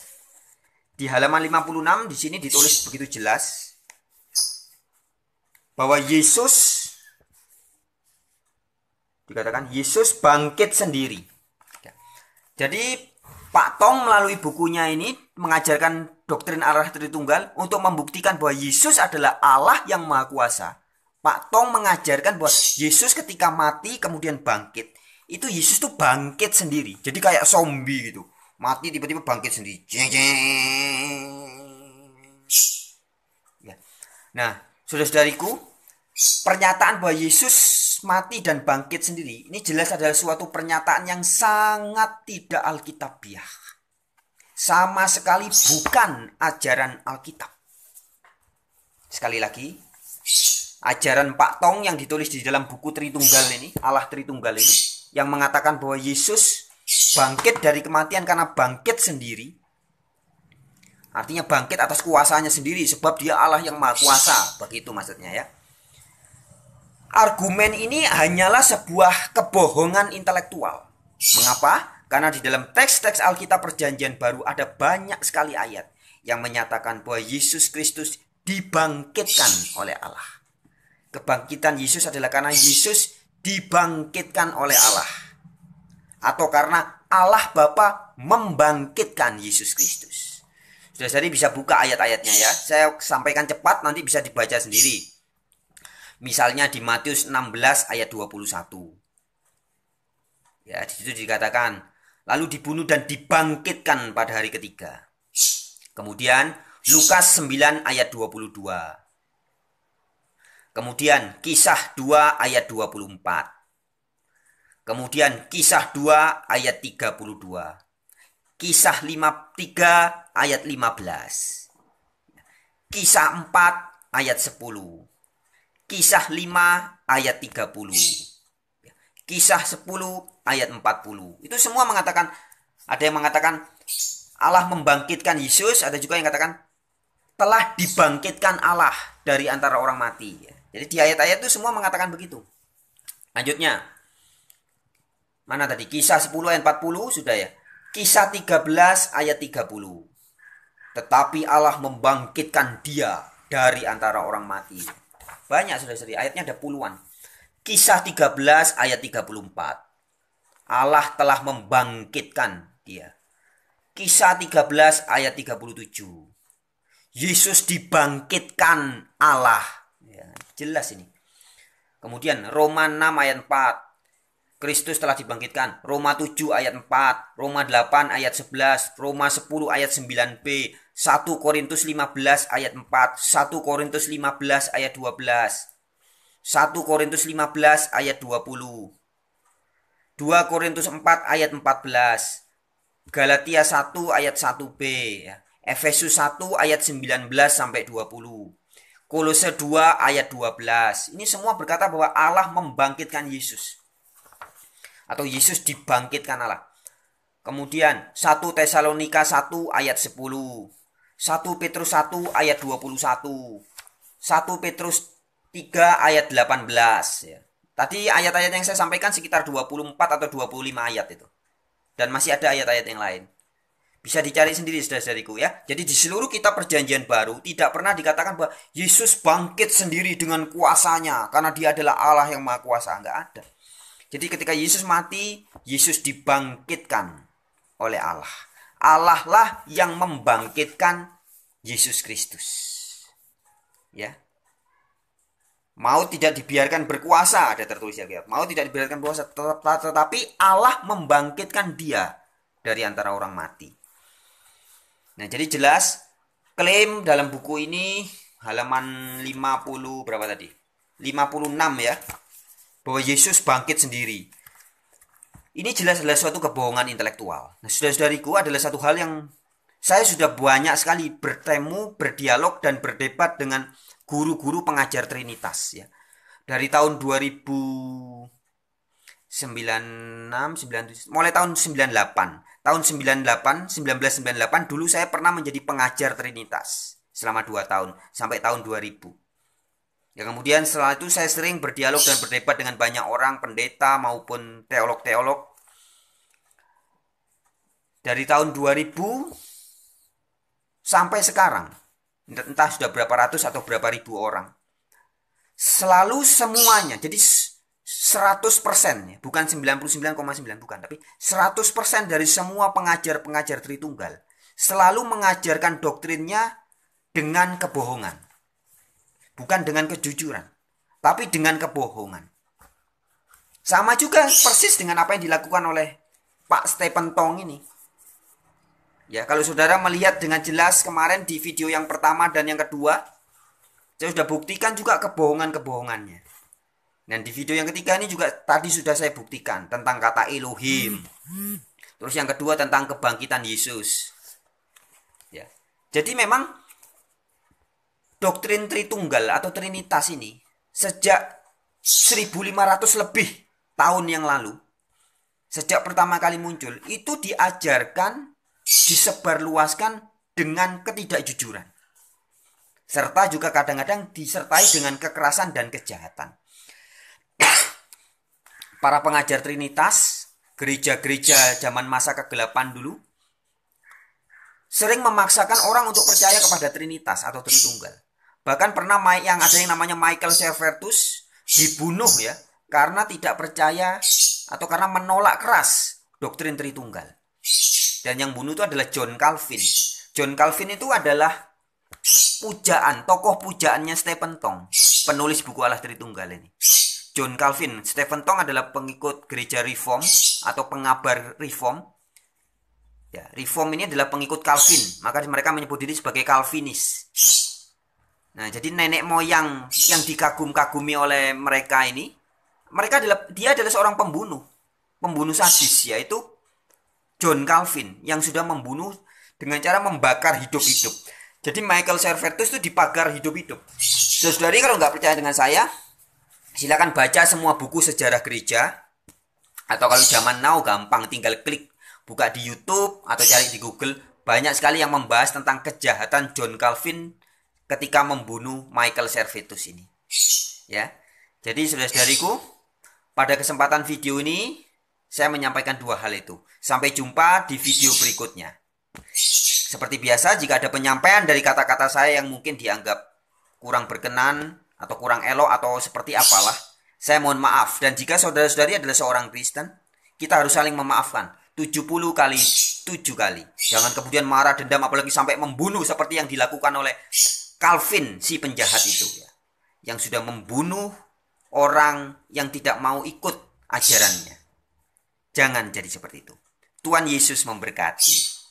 Di halaman 56 di sini ditulis begitu jelas bahwa Yesus dikatakan Yesus bangkit sendiri. Jadi Pak Tong melalui bukunya ini mengajarkan doktrin Allah Tritunggal untuk membuktikan bahwa Yesus adalah Allah yang Maha Kuasa. Pak Tong mengajarkan bahwa Yesus ketika mati kemudian bangkit. Itu Yesus tuh bangkit sendiri. Jadi kayak zombie gitu. Mati tiba-tiba bangkit sendiri. Ya. Nah, saudara-saudariku, pernyataan bahwa Yesus mati dan bangkit sendiri ini jelas adalah suatu pernyataan yang sangat tidak alkitabiah. Sama sekali bukan ajaran Alkitab. Sekali lagi, ajaran Pak Tong yang ditulis di dalam buku Tritunggal ini, Allah Tritunggal ini, yang mengatakan bahwa Yesus bangkit dari kematian karena bangkit sendiri. Artinya bangkit atas kuasanya sendiri sebab dia Allah yang Maha Kuasa. Begitu maksudnya ya. Argumen ini hanyalah sebuah kebohongan intelektual. Mengapa? Karena di dalam teks-teks Alkitab Perjanjian Baru ada banyak sekali ayat yang menyatakan bahwa Yesus Kristus dibangkitkan oleh Allah. Kebangkitan Yesus adalah karena Yesus dibangkitkan oleh Allah. Atau karena Allah Bapa membangkitkan Yesus Kristus. Saudara-saudari bisa buka ayat-ayatnya ya. Saya sampaikan cepat, nanti bisa dibaca sendiri. Misalnya di Matius 16 ayat 21. Ya, di situ dikatakan, lalu dibunuh dan dibangkitkan pada hari ketiga. Kemudian Lukas 9 ayat 22. Kemudian Kisah 2 ayat 24. Kemudian Kisah 2 ayat 32. Kisah 3 ayat 15. Kisah 4 ayat 10. Kisah 5 ayat 30. Kisah 10 ayat 40. Itu semua mengatakan, ada yang mengatakan Allah membangkitkan Yesus, ada juga yang katakan telah dibangkitkan Allah dari antara orang mati. Jadi di ayat-ayat itu semua mengatakan begitu. Lanjutnya. Mana tadi? Kisah 10 ayat 40 sudah ya. Kisah 13 ayat 30. Tetapi Allah membangkitkan dia dari antara orang mati. Banyak saudara-saudari, ayatnya ada puluhan. Kisah 13 ayat 34. Allah telah membangkitkan dia. Kisah 13 ayat 37. Yesus dibangkitkan Allah. Ya, jelas ini. Kemudian Roma 6 ayat 4. Kristus telah dibangkitkan. Roma 7 ayat 4. Roma 8 ayat 11. Roma 10 ayat 9b. 1 Korintus 15 ayat 4. 1 Korintus 15 ayat 12. 1 Korintus 15 ayat 20. 2 Korintus 4 ayat 14. Galatia 1 ayat 1b. Efesus 1 ayat 19 sampai 20. Kolose 2 ayat 12. Ini semua berkata bahwa Allah membangkitkan Yesus. Atau Yesus dibangkitkan Allah. Kemudian 1 Tesalonika 1 ayat 10. 1 Petrus 1 ayat 21. 1 Petrus 3 ayat 18. Ya. Tadi ayat-ayat yang saya sampaikan sekitar 24 atau 25 ayat itu. Dan masih ada ayat-ayat yang lain. Bisa dicari sendiri saudara-saudariku ya. Jadi di seluruh kitab perjanjian baru tidak pernah dikatakan bahwa Yesus bangkit sendiri dengan kuasanya. Karena dia adalah Allah yang maha kuasa. Enggak ada. Jadi ketika Yesus mati, Yesus dibangkitkan oleh Allah. Allah lah yang membangkitkan Yesus Kristus. Ya. Mau tidak dibiarkan berkuasa, ada tertulis ya. Mau tidak dibiarkan berkuasa, tetapi Allah membangkitkan dia dari antara orang mati. Nah, jadi jelas klaim dalam buku ini halaman 50 berapa tadi? 56 ya. Bahwa Yesus bangkit sendiri. Ini jelas-jelas suatu kebohongan intelektual. Nah, saudara-saudariku, adalah satu hal yang saya sudah banyak sekali bertemu, berdialog dan berdebat dengan guru-guru pengajar Trinitas ya. Dari tahun 2096, 97, mulai tahun 98. Tahun 1998 dulu saya pernah menjadi pengajar Trinitas selama 2 tahun sampai tahun 2000. Ya, kemudian setelah itu saya sering berdialog dan berdebat dengan banyak orang, pendeta maupun teolog-teolog. Dari tahun 2000 sampai sekarang, entah sudah berapa ratus atau berapa ribu orang. Selalu semuanya, jadi 100% ya, bukan 99,9 bukan, tapi 100% dari semua pengajar-pengajar Tritunggal selalu mengajarkan doktrinnya dengan kebohongan. Bukan dengan kejujuran, tapi dengan kebohongan. Sama juga persis dengan apa yang dilakukan oleh Pak Stephen Tong ini. Ya, kalau saudara melihat dengan jelas kemarin di video yang pertama dan yang kedua, saya sudah buktikan juga kebohongan-kebohongannya. Dan di video yang ketiga ini juga tadi sudah saya buktikan tentang kata Elohim. Terus yang kedua tentang kebangkitan Yesus. Ya. Jadi memang doktrin Tritunggal atau Trinitas ini sejak 1500 lebih tahun yang lalu, sejak pertama kali muncul, itu diajarkan, disebarluaskan dengan ketidakjujuran. Serta juga kadang-kadang disertai dengan kekerasan dan kejahatan. Para pengajar Trinitas, gereja-gereja zaman masa kegelapan dulu, sering memaksakan orang untuk percaya kepada Trinitas atau Tritunggal. Bahkan pernah yang ada yang namanya Michael Servetus dibunuh ya, karena tidak percaya atau karena menolak keras doktrin Tritunggal. Dan yang bunuh itu adalah John Calvin. John Calvin itu adalah pujaan, tokoh pujaannya Stephen Tong, penulis buku Allah Tritunggal ini. John Calvin, Stephen Tong adalah pengikut gereja Reform atau pengabar Reform. Ya, Reform ini adalah pengikut Calvin, maka mereka menyebut diri sebagai Calvinis. Nah, jadi nenek moyang yang dikagum-kagumi oleh mereka ini, dia adalah seorang pembunuh sadis, yaitu John Calvin yang sudah membunuh dengan cara membakar hidup-hidup. Jadi Michael Servetus itu dibakar hidup-hidup. Saudari, kalau nggak percaya dengan saya, silakan baca semua buku sejarah gereja. Atau kalau zaman now gampang, tinggal klik, buka di YouTube atau cari di Google. Banyak sekali yang membahas tentang kejahatan John Calvin ketika membunuh Michael Servetus ini. Ya, jadi saudara-saudariku, pada kesempatan video ini saya menyampaikan 2 hal itu. Sampai jumpa di video berikutnya. Seperti biasa, jika ada penyampaian dari kata-kata saya yang mungkin dianggap kurang berkenan atau kurang elok atau seperti apalah, saya mohon maaf. Dan jika saudara-saudari adalah seorang Kristen, kita harus saling memaafkan 70 kali 7 kali. Jangan kemudian marah, dendam, apalagi sampai membunuh seperti yang dilakukan oleh Calvin, si penjahat itu ya, yang sudah membunuh orang yang tidak mau ikut ajarannya. Jangan jadi seperti itu. Tuhan Yesus memberkati.